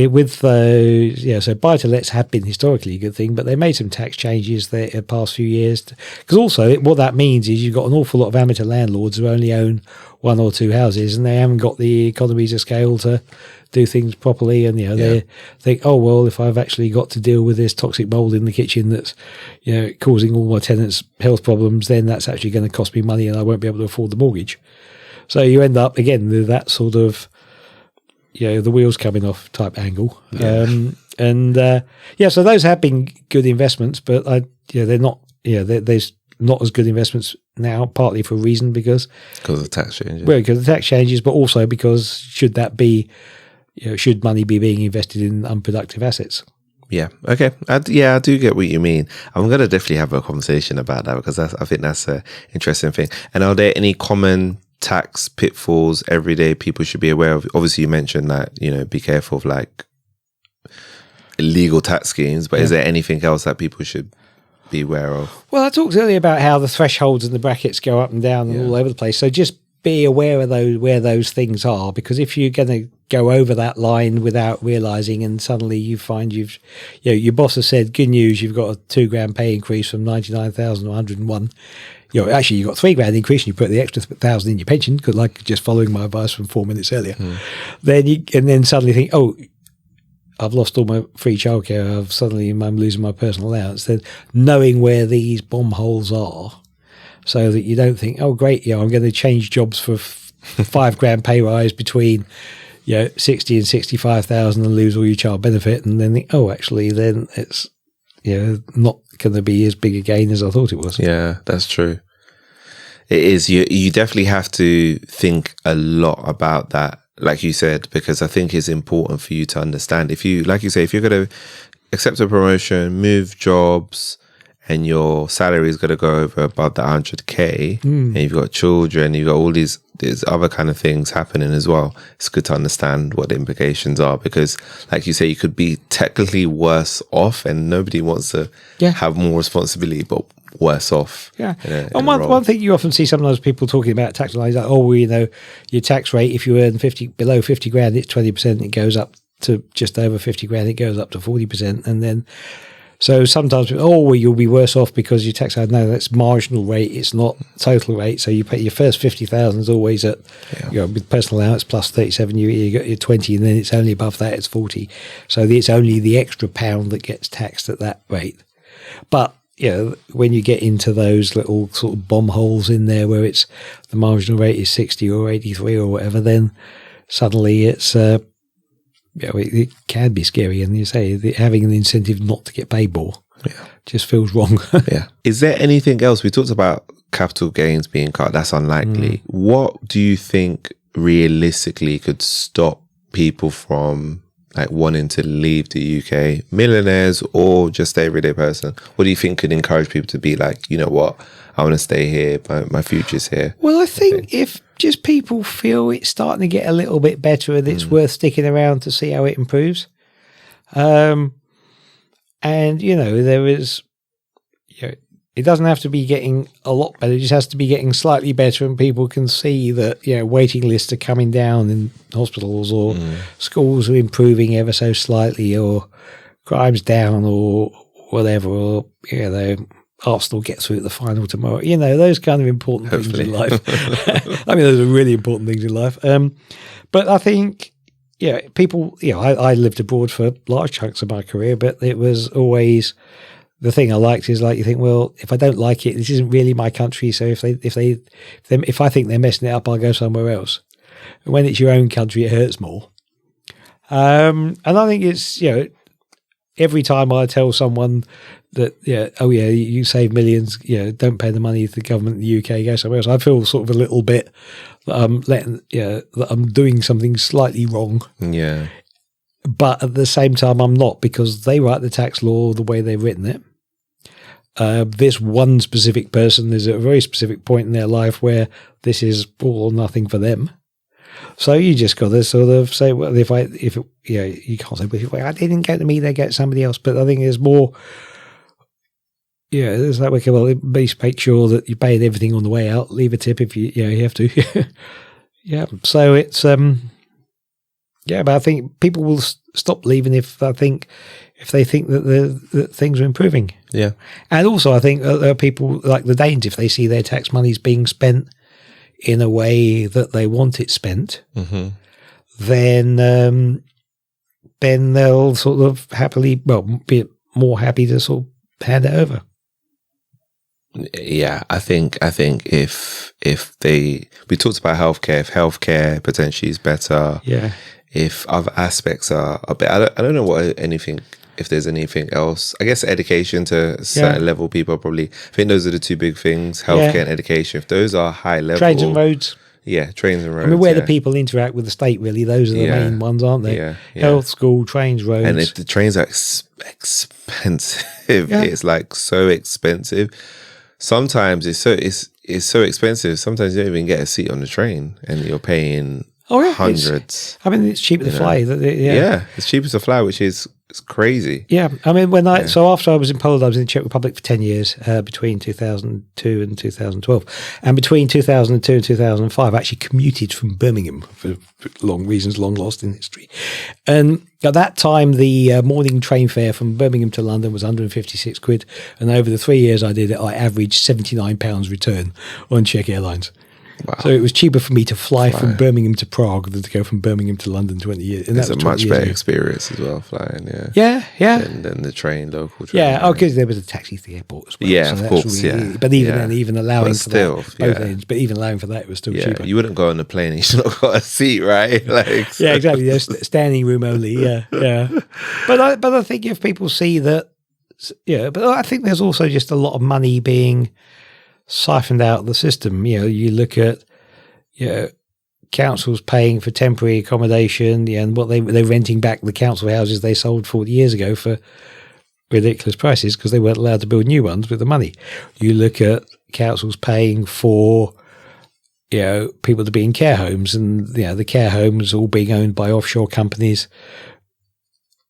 with those, so buy-to-lets have been historically a good thing, but they made some tax changes the past few years. Because also what that means is you've got an awful lot of amateur landlords who only own one or two houses and they haven't got the economies of scale to do things properly, and they think, oh well, if I've actually got to deal with this toxic mold in the kitchen that's causing all my tenants health problems, then that's actually going to cost me money and I won't be able to afford the mortgage. So you end up again with that sort of the wheels coming off type angle. So those have been good investments, but they're not there's not as good investments now, partly for a reason because of tax changes. Well, because of the tax changes, but also because should money be being invested in unproductive assets? Yeah. Okay. I do get what you mean. I'm going to definitely have a conversation about that because I think that's an interesting thing. And are there any common tax pitfalls everyday people should be aware of? Obviously, you mentioned that, be careful of like illegal tax schemes, but is there anything else that people should be aware of? Well, I talked earlier about how the thresholds and the brackets go up and down and all over the place. So just be aware of where those things are, because if you're going to go over that line without realizing and suddenly you find your boss has said, good news, you've got a $2,000 pay increase from 99,000 to 101. Actually you got $3,000 increase and you put the extra 1,000 in your pension, because like just following my advice from 4 minutes earlier. Then suddenly think, oh, I've lost all my free childcare. I'm losing my personal allowance. Then knowing where these bomb holes are, so that you don't think, oh great, I'm going to change jobs for $5,000 pay rise between 60 and 65,000 and lose all your child benefit, and then think, oh actually then it's not going to be as big a gain as I thought it was. Yeah, that's true. It is. You definitely have to think a lot about that, like you said, because I think it's important for you to understand. If you, like you say, if you're going to accept a promotion, move jobs, and your salary is going to go over above the 100K, and you've got children, you've got all these other kind of things happening as well, it's good to understand what the implications are, because like you say, you could be technically worse off, and nobody wants to have more responsibility, but worse off. Yeah. And one thing you often see sometimes people talking about tax lines, like, your tax rate, if you earn below 50 grand, it's 20%, it goes up to just over 50 grand, it goes up to 40%. And then, so sometimes, you'll be worse off because your tax, no, that's marginal rate, it's not total rate. So you pay your first 50,000 is always at, with personal allowance plus 37, you got your 20, and then it's only above that, it's 40. So it's only the extra pound that gets taxed at that rate. But, when you get into those little sort of bomb holes in there where it's the marginal rate is 60 or 83 or whatever, then suddenly it's, it can be scary, and you say having an incentive not to get paid more just feels wrong. Is there anything else? We talked about capital gains being cut. That's unlikely. What do you think realistically could stop people from like wanting to leave the UK, millionaires or just the everyday person? What do you think could encourage people to be like, you know what, I want to stay here, my future's here? Well, I think if just people feel it's starting to get a little bit better and it's worth sticking around to see how it improves. And, you know, there is, you know, it doesn't have to be getting a lot better. It just has to be getting slightly better, and people can see that, you know, waiting lists are coming down in hospitals, or schools are improving ever so slightly, or crime's down, or whatever, or, you know, Arsenal get through the final tomorrow. You know, those kind of important things in life. I mean, those are really important things in life. But I think, yeah, people, you know, I lived abroad for large chunks of my career, but it was always, the thing I liked is, like, you think, well, if I don't like it, this isn't really my country. So if I think they're messing it up, I'll go somewhere else. And when it's your own country, it hurts more. And I think it's, you know, every time I tell someone that, yeah, oh yeah, you save millions, you know, don't pay the money to the government in the UK, go somewhere else, I feel sort of a little bit that I'm that I'm doing something slightly wrong. Yeah. But at the same time, I'm not, because they write the tax law the way they've written it. This one specific person is at a very specific point in their life where this is all or nothing for them. So you just got to sort of say, well, you can't say, well, I didn't get to me, they get somebody else. But I think there's more, yeah, it's like, okay, well, at least make sure that you paid everything on the way out, leave a tip if you have to. Yeah. So it's, yeah, but I think people will stop leaving if they think that things are improving. Yeah. And also I think people like the Danes, if they see their tax money's being spent in a way that they want it spent, then they'll sort of be more happy to sort of hand it over. Yeah, I think if we talked about healthcare, if healthcare potentially is better, yeah. If other aspects are a bit, I don't know if there's anything else. I guess education to a certain level, people are probably, I think those are the two big things, healthcare and education. If those are high level. Trains and roads. Yeah, trains and roads. I mean, where the people interact with the state, really, those are the main ones, aren't they? Yeah. Health, school, trains, roads. And if the trains are expensive, it's like so expensive. Sometimes it's so expensive. Sometimes you don't even get a seat on the train, and you're paying hundreds. It's cheaper to fly. Yeah, it's cheaper to fly, which is crazy. Yeah, I mean, so after I was in Poland, I was in the Czech Republic for 10 years, between 2002 and 2012. And between 2002 and 2005, I actually commuted from Birmingham for long reasons, long lost in history. And at that time, the morning train fare from Birmingham to London was 156 quid. And over the 3 years I did it, I averaged £79 return on Czech Airlines. Wow. So it was cheaper for me to fly from Birmingham to Prague than to go from Birmingham to London 20 years. And it's a much better experience as well, flying, Yeah. Than the local train. Yeah, because there was a taxi to the airport as well. Yeah, so of course, really, But even then, even allowing for that, both ends, but even allowing for that, it was still cheaper. You wouldn't go on the plane and you still got a seat, right? Yeah, exactly. Standing room only, yeah. But I think if people see that, but I think there's also just a lot of money being siphoned out of the system. You look at councils paying for temporary accommodation, and what they're renting back the council houses they sold 40 years ago for ridiculous prices because they weren't allowed to build new ones with the money. You look at councils paying for people to be in care homes, and the care homes all being owned by offshore companies,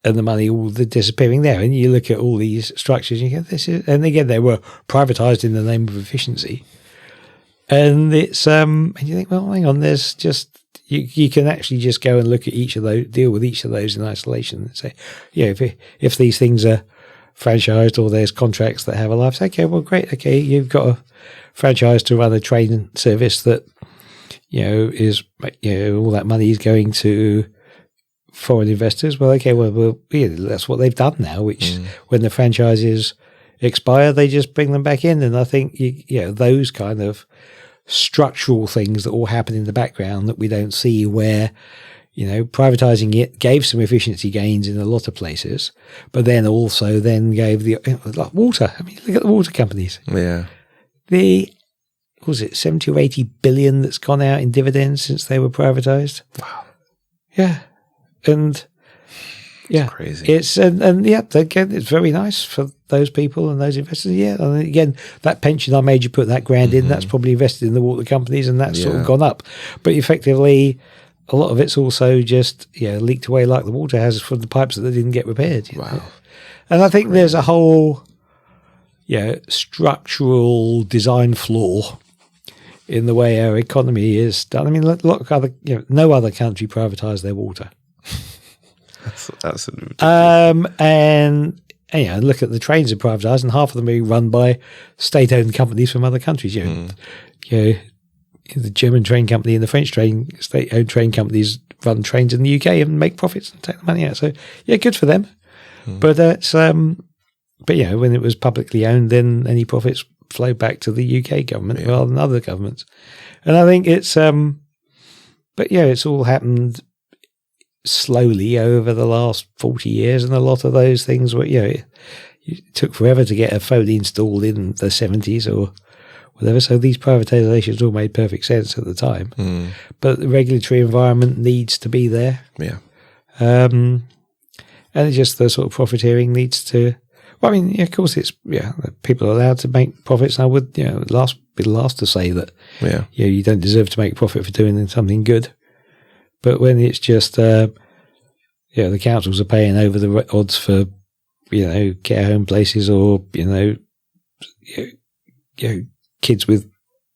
and the money all disappearing there. And you look at all these structures, and you go, and again, they were privatized in the name of efficiency. And it's, and you think, well, hang on, there's just, you can actually just go and look at each of those, deal with each of those in isolation and say, if these things are franchised or there's contracts that have a life, okay, well, great. Okay. You've got a franchise to run a train service that, is, all that money is going to foreign investors. Well, okay, well, that's what they've done now, which when the franchises expire, they just bring them back in. And I think, those kind of structural things that all happen in the background that we don't see, where, privatizing it gave some efficiency gains in a lot of places, but then also gave like water. I mean, look at the water companies. Yeah. What was it, 70 or 80 billion that's gone out in dividends since they were privatized? Wow. Yeah. And Yeah, crazy. It's and yeah, again, it's very nice for those people and those investors. Yeah, and again, that pension I made you put that grand in, that's probably invested in the water companies, and that's sort of gone up. But effectively, a lot of it's also just leaked away like the water has from the pipes that they didn't get repaired. Wow. And I think there's a whole structural design flaw in the way our economy is done. I mean, look, no other country privatised their water. That's absolutely ridiculous. And look at the trains are privatised, and half of them are run by state-owned companies from other countries. The German train company and the French state-owned train companies run trains in the UK and make profits and take the money out. So good for them. But it's when it was publicly owned, then any profits flow back to the UK government rather than other governments. And I think it's it's all happened slowly over the last 40 years, and a lot of those things were it took forever to get a phone installed in the 70s or whatever, so these privatizations all made perfect sense at the time. But the regulatory environment needs to be there, and it's just the sort of profiteering needs to, well, I mean, of course it's people are allowed to make profits, and I would be the last to say that you don't deserve to make a profit for doing something good. But when it's just, the councils are paying over the odds for, care home places or, kids with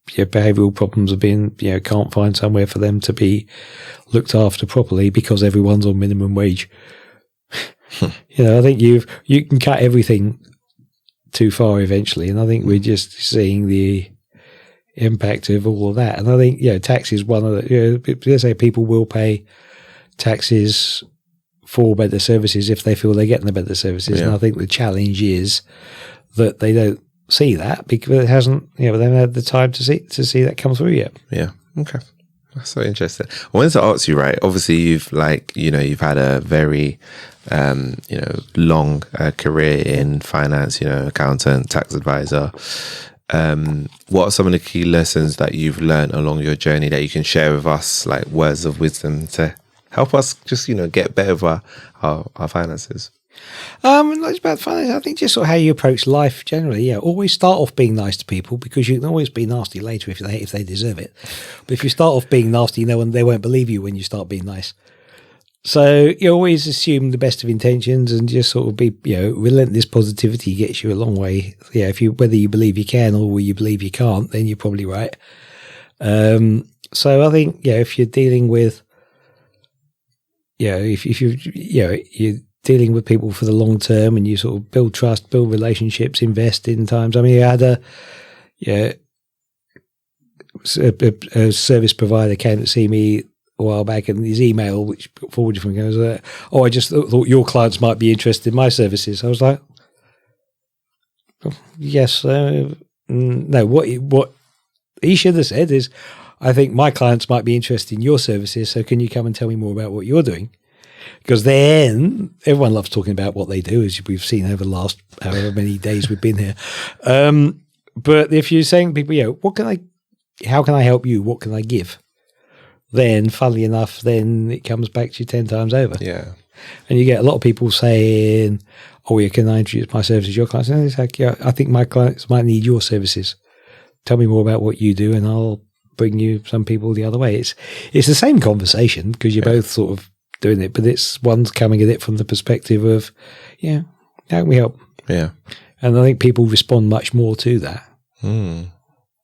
behavioural problems are being, can't find somewhere for them to be looked after properly because everyone's on minimum wage. I think you can cut everything too far eventually, and I think we're just seeing the impact of all of that. And I think tax is one of the let's say people will pay taxes for better services if they feel they're getting the better services, and I think the challenge is that they don't see that because it hasn't they haven't had the time to see that come through yet. Okay, that's so interesting. I wanted to ask you, right, obviously you've you've had a very long career in finance, accountant, tax advisor. What are some of the key lessons that you've learned along your journey that you can share with us, like words of wisdom to help us just get better with our finances? Not just about finance. I think just sort of how you approach life generally. Always start off being nice to people, because you can always be nasty later if they deserve it. But if you start off being nasty, they won't believe you when you start being nice. So you always assume the best of intentions and just sort of be, relentless positivity gets you a long way. Whether you believe you can or you believe you can't, then you're probably right. So I think, if you're dealing with, if you're dealing with people for the long term and you sort of build trust, build relationships, invest in times. I mean, I had a service provider came to see me a while back, and his email, which put forward different goes, I just thought your clients might be interested in my services. I was like, yes, no. What he should have said is, I think my clients might be interested in your services. So can you come and tell me more about what you're doing? Because then everyone loves talking about what they do, as we've seen over the last however many days we've been here. But if you're saying to people, how can I help you? What can I give? Then, funnily enough, then it comes back to you 10 times over. Yeah. And you get a lot of people saying, can I introduce my services to your clients? And it's like, I think my clients might need your services. Tell me more about what you do and I'll bring you some people the other way. It's the same conversation because you're both sort of doing it, but it's one's coming at it from the perspective of, how can we help? Yeah. And I think people respond much more to that.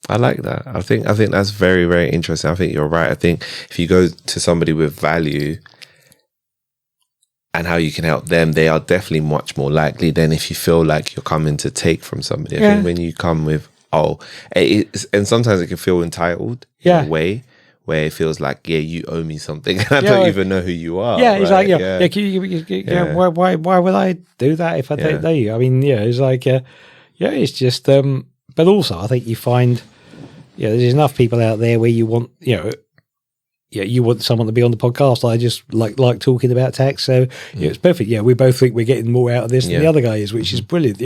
I like that. I think that's very, very interesting. I think you're right. I think if you go to somebody with value and how you can help them, they are definitely much more likely than if you feel like you're coming to take from somebody. I think when you come with, and sometimes it can feel entitled in a way where it feels like, you owe me something. And I don't even know who you are. Yeah, right? It's like, why would I do that if I don't know you? I mean, it's like, it's just, but also I think you find, there's enough people out there where you want, you want someone to be on the podcast. I just like talking about tax. So it's perfect. We both think we're getting more out of this than the other guy is, which is brilliant.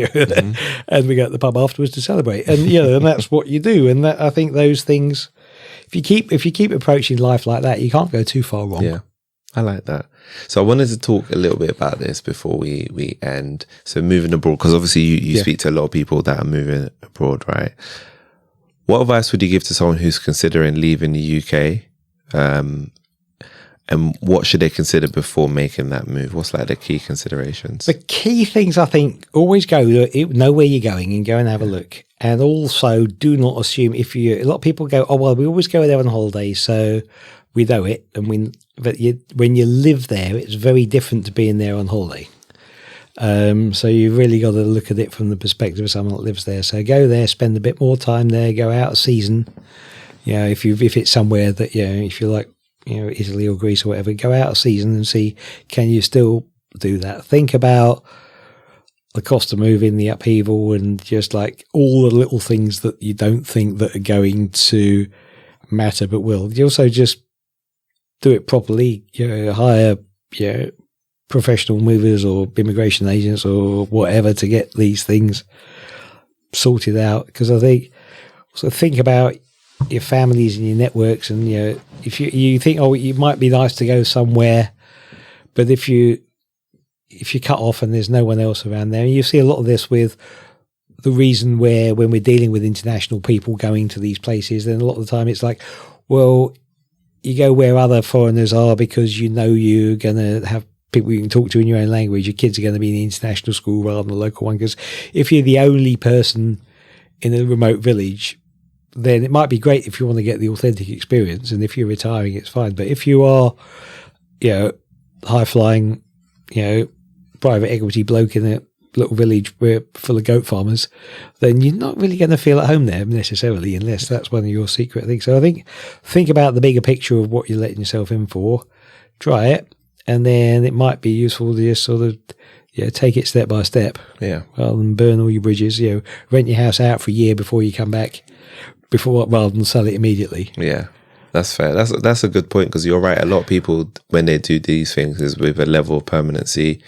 And we go to the pub afterwards to celebrate. And, and that's what you do. And that, I think those things, if you keep approaching life like that, you can't go too far wrong. Yeah, I like that. So I wanted to talk a little bit about this before we end. So moving abroad, because obviously you speak to a lot of people that are moving abroad, right? What advice would you give to someone who's considering leaving the UK? And what should they consider before making that move? What's like the key considerations? The key things, I think, always know where you're going and go and have a look. And also do not assume a lot of people go, oh, well, we always go there on holiday, so we know it. And when you live there, it's very different to being there on holiday. So you've really got to look at it from the perspective of someone that lives there. So go there, spend a bit more time there, go out of season. If it's somewhere that, if you like, Italy or Greece or whatever, go out of season and see, can you still do that? Think about the cost of moving, the upheaval, and just like all the little things that you don't think that are going to matter, but will. You also just do it properly, hire, professional movers or immigration agents or whatever to get these things sorted out. Because I think, also think about your families and your networks, and if you think, oh, it might be nice to go somewhere, but if you cut off and there's no one else around there, and you see a lot of this with the reason where when we're dealing with international people going to these places, then a lot of the time it's like, well, you go where other foreigners are because you're going to have people you can talk to in your own language. Your kids are going to be in the international school rather than the local one, because if you're the only person in a remote village, then it might be great if you want to get the authentic experience, and if you're retiring, it's fine. But if you are, high-flying, private equity bloke in a little village full of goat farmers, then you're not really going to feel at home there necessarily, unless that's one of your secret things. So I think about the bigger picture of what you're letting yourself in for, try it, and then it might be useful to just sort of take it step by step, rather than burn all your bridges. Rent your house out for a year before you come back, rather than sell it immediately. Yeah, that's fair. That's a good point, because you're right. A lot of people, when they do these things, is with a level of permanency,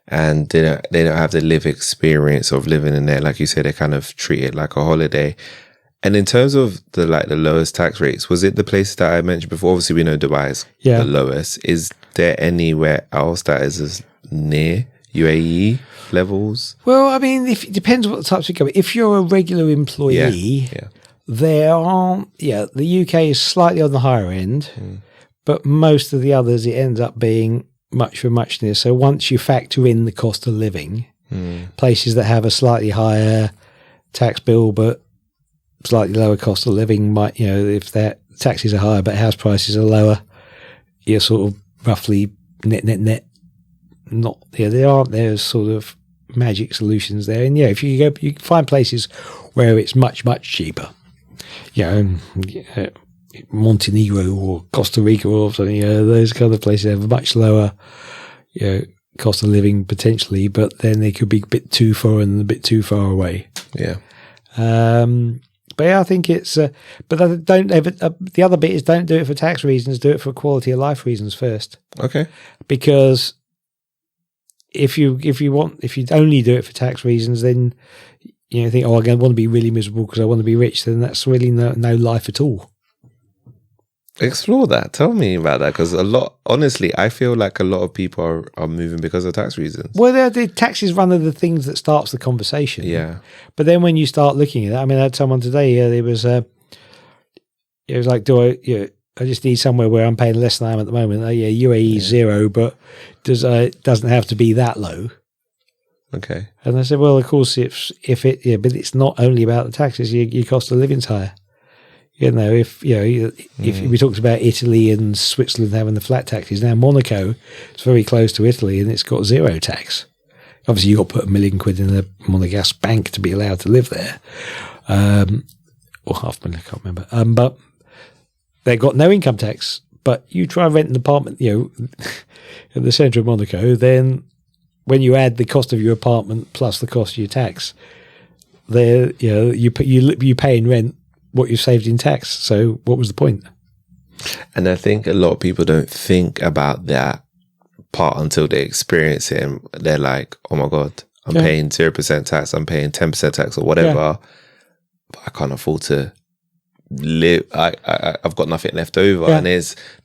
and they don't have the live experience of living in there. Like you said, they kind of treat it like a holiday. And in terms of the lowest tax rates, was it the places that I mentioned before? Obviously, we know Dubai is the lowest. Is there anywhere else that is as near UAE levels? Well, I mean, it depends what the types of company. If you're a regular employee, there aren't. The UK is slightly on the higher end, but most of the others, it ends up being much for muchness. So once you factor in the cost of living, places that have a slightly higher tax bill but slightly lower cost of living might, if their taxes are higher but house prices are lower, you're sort of roughly net. Not there's sort of magic solutions there. And if you go, you can find places where it's much cheaper. Montenegro or Costa Rica or something. Those kind of places have a much lower, cost of living potentially, but then they could be a bit too foreign and a bit too far away. Yeah. But I think it's. But don't ever. The other bit is don't do it for tax reasons. Do it for quality of life reasons first. Okay. Because if you only do it for tax reasons, then you think, oh, I want to be really miserable because I want to be rich. Then that's really no life at all. Explore that. Tell me about that, because honestly, I feel like a lot of people are moving because of tax reasons. Well, the tax is one of the things that starts the conversation. Yeah. But then when you start looking at that, I mean, I had someone today. It was like, I just need somewhere where I'm paying less than I am at the moment. UAE is zero, but doesn't have to be that low. Okay. And I said, well, of course, but it's not only about the taxes. Your cost of living's higher. If we talked about Italy and Switzerland having the flat taxes, now Monaco is very close to Italy and it's got zero tax. Obviously, you've got to put £1 million in a Monegasque bank to be allowed to live there, or $500,000, I can't remember. But they've got no income tax. But you try and rent an apartment, in the centre of Monaco, then when you add the cost of your apartment plus the cost of your tax, there, you pay in rent what you saved in tax. So what was the point? And I think a lot of people don't think about that part until they experience it, and they're like, oh my God, I'm paying 0% tax, I'm paying 10% tax or whatever, but I can't afford to I've got nothing left over, and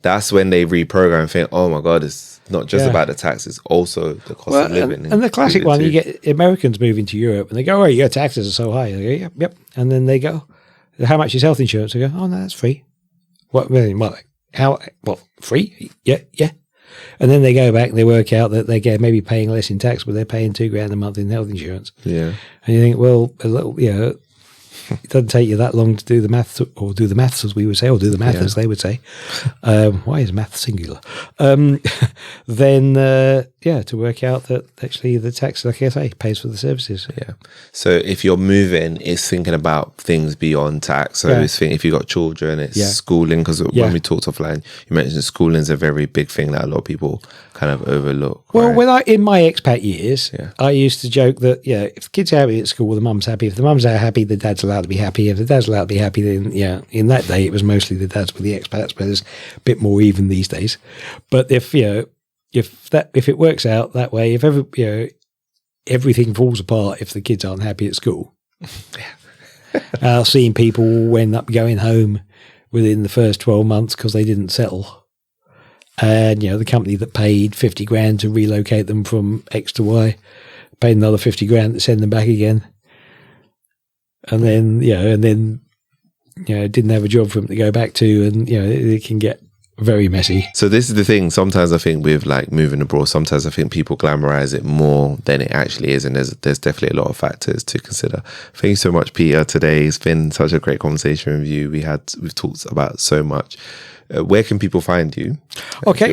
that's when they reprogram and think, oh my god, it's not just about the tax, it's also the cost of living. And the classic one, you get Americans moving to Europe and they go, oh, your taxes are so high. They go, yep. And then they go, how much is health insurance? They go, oh no, that's free. What really? What? How? What? Free? Yeah. And then they go back and they work out that they're maybe paying less in tax, but they're paying $2,000 a month in health insurance. Yeah. And you think, well, a little, it doesn't take you that long to do the maths, or do the maths as we would say, or do the math as they would say. Why is math singular? Then to work out that actually the tax, like I say, pays for the services. Yeah. So if you're moving, it's thinking about things beyond tax. So it's if you've got children, it's schooling, because when we talked offline, you mentioned schooling is a very big thing that a lot of people kind of overlook. Well, when in my expat years, I used to joke that if the kids are happy at school, the mum's happy. If the mum's happy, the dad's allowed to be happy. If the dad's allowed to be happy, then in that day it was mostly the dads with the expats, but it's a bit more even these days. But if it works out that way, if everything falls apart if the kids aren't happy at school, I've seen people end up going home within the first 12 months because they didn't settle. And, the company that paid 50 grand to relocate them from X to Y paid another 50 grand to send them back again. And then, didn't have a job for them to go back to. And, it can get very messy. So this is the thing. Sometimes I think with like moving abroad, sometimes I think people glamorize it more than it actually is. And there's definitely a lot of factors to consider. Thank you so much, Peter, today. It's been such a great conversation with you. We've talked about so much. Where can people find you? Okay,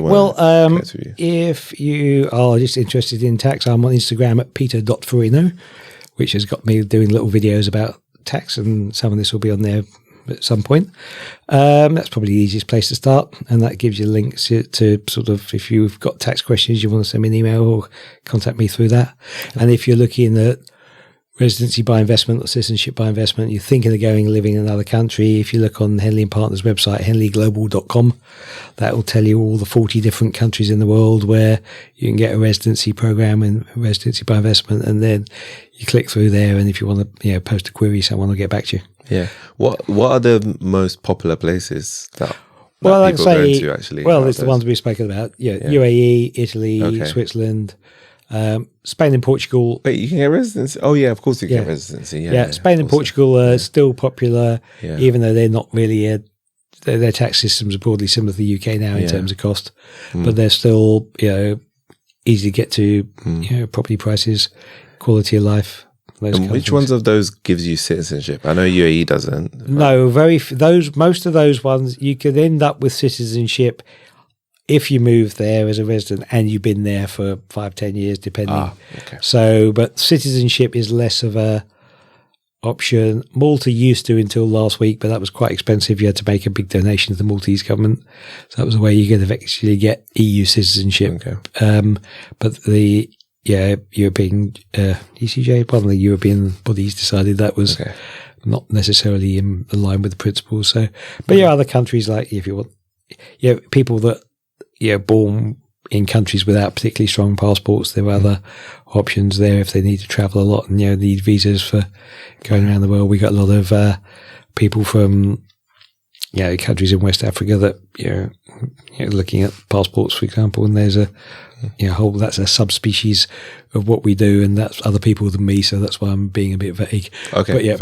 if you are just interested in tax, I'm on Instagram at peter.ferrigno, which has got me doing little videos about tax, and some of this will be on there at some point. That's probably the easiest place to start, and that gives you links to sort of, if you've got tax questions, you want to send me an email or contact me through that. And if you're looking at residency by investment or citizenship by investment, you're thinking of going and living in another country, if you look on Henley Partners website, henleyglobal.com, that will tell you all the 40 different countries in the world where you can get a residency program and residency by investment, and then you click through there, and if you want to post a query, someone will get back to you. Yeah. What are the most popular places that people go to actually? Well, there's the ones we've spoken about. UAE, Italy, Switzerland, Spain and Portugal. Wait, you can get residency? Oh, yeah, of course you can get residency. Yeah, Spain and Portugal are still popular, even though they're not really their tax systems are broadly similar to the UK now in terms of cost, but they're still easy to get to. Property prices, quality of life. And which ones of those gives you citizenship? I know UAE doesn't. No, most of those ones you could end up with citizenship if you move there as a resident and you've been there for 5-10 years, depending. Okay. So, but citizenship is less of a option. Malta used to until last week, but that was quite expensive. You had to make a big donation to the Maltese government. So that was a way you could actually get EU citizenship. Okay. But the European ECJ, one of the European bodies decided that was not necessarily in line with the principles. So, but other countries, like if you want, people that born in countries without particularly strong passports, there are other options there if they need to travel a lot and need visas for going around the world. We got a lot of people from countries in West Africa that looking at passports, for example, and there's a that's a subspecies of what we do, and that's other people than me, so that's why I'm being a bit vague. Okay,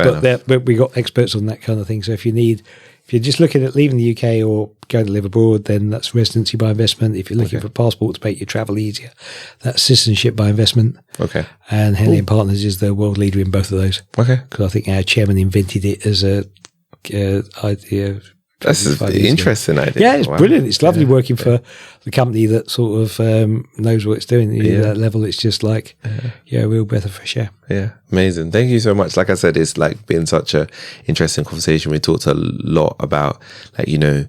but we got experts on that kind of thing. So if you're just looking at leaving the UK or going to live abroad, then that's residency by investment. If you're looking for a passport to make your travel easier, that's citizenship by investment. Okay. And Henley Partners is the world leader in both of those. Okay. Because I think our chairman invented it as a idea. That's an interesting idea. Yeah, it's brilliant. It's lovely working for the company that sort of knows what it's doing. At that level, it's just like, a real breath of fresh air. Yeah, amazing. Thank you so much. Like I said, it's like been such a interesting conversation. We talked a lot about the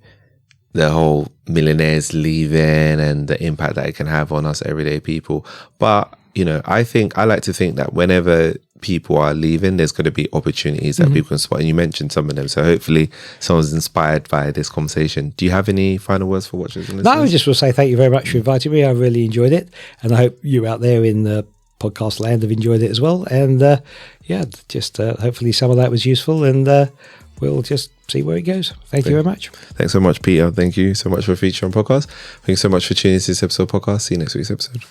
whole millionaires leaving and the impact that it can have on us everyday people. But, I like to think that whenever people are leaving, there's going to be opportunities that people can spot. And you mentioned some of them. So hopefully someone's inspired by this conversation. Do you have any final words for watchers and listeners? No, I just want to say thank you very much for inviting me. I really enjoyed it. And I hope you out there in the podcast land have enjoyed it as well. And just hopefully some of that was useful. And we'll just see where it goes. Thank you very much. Thanks so much, Peter. Thank you so much for featuring on podcast. Thanks so much for tuning into this episode of podcast. See you next week's episode.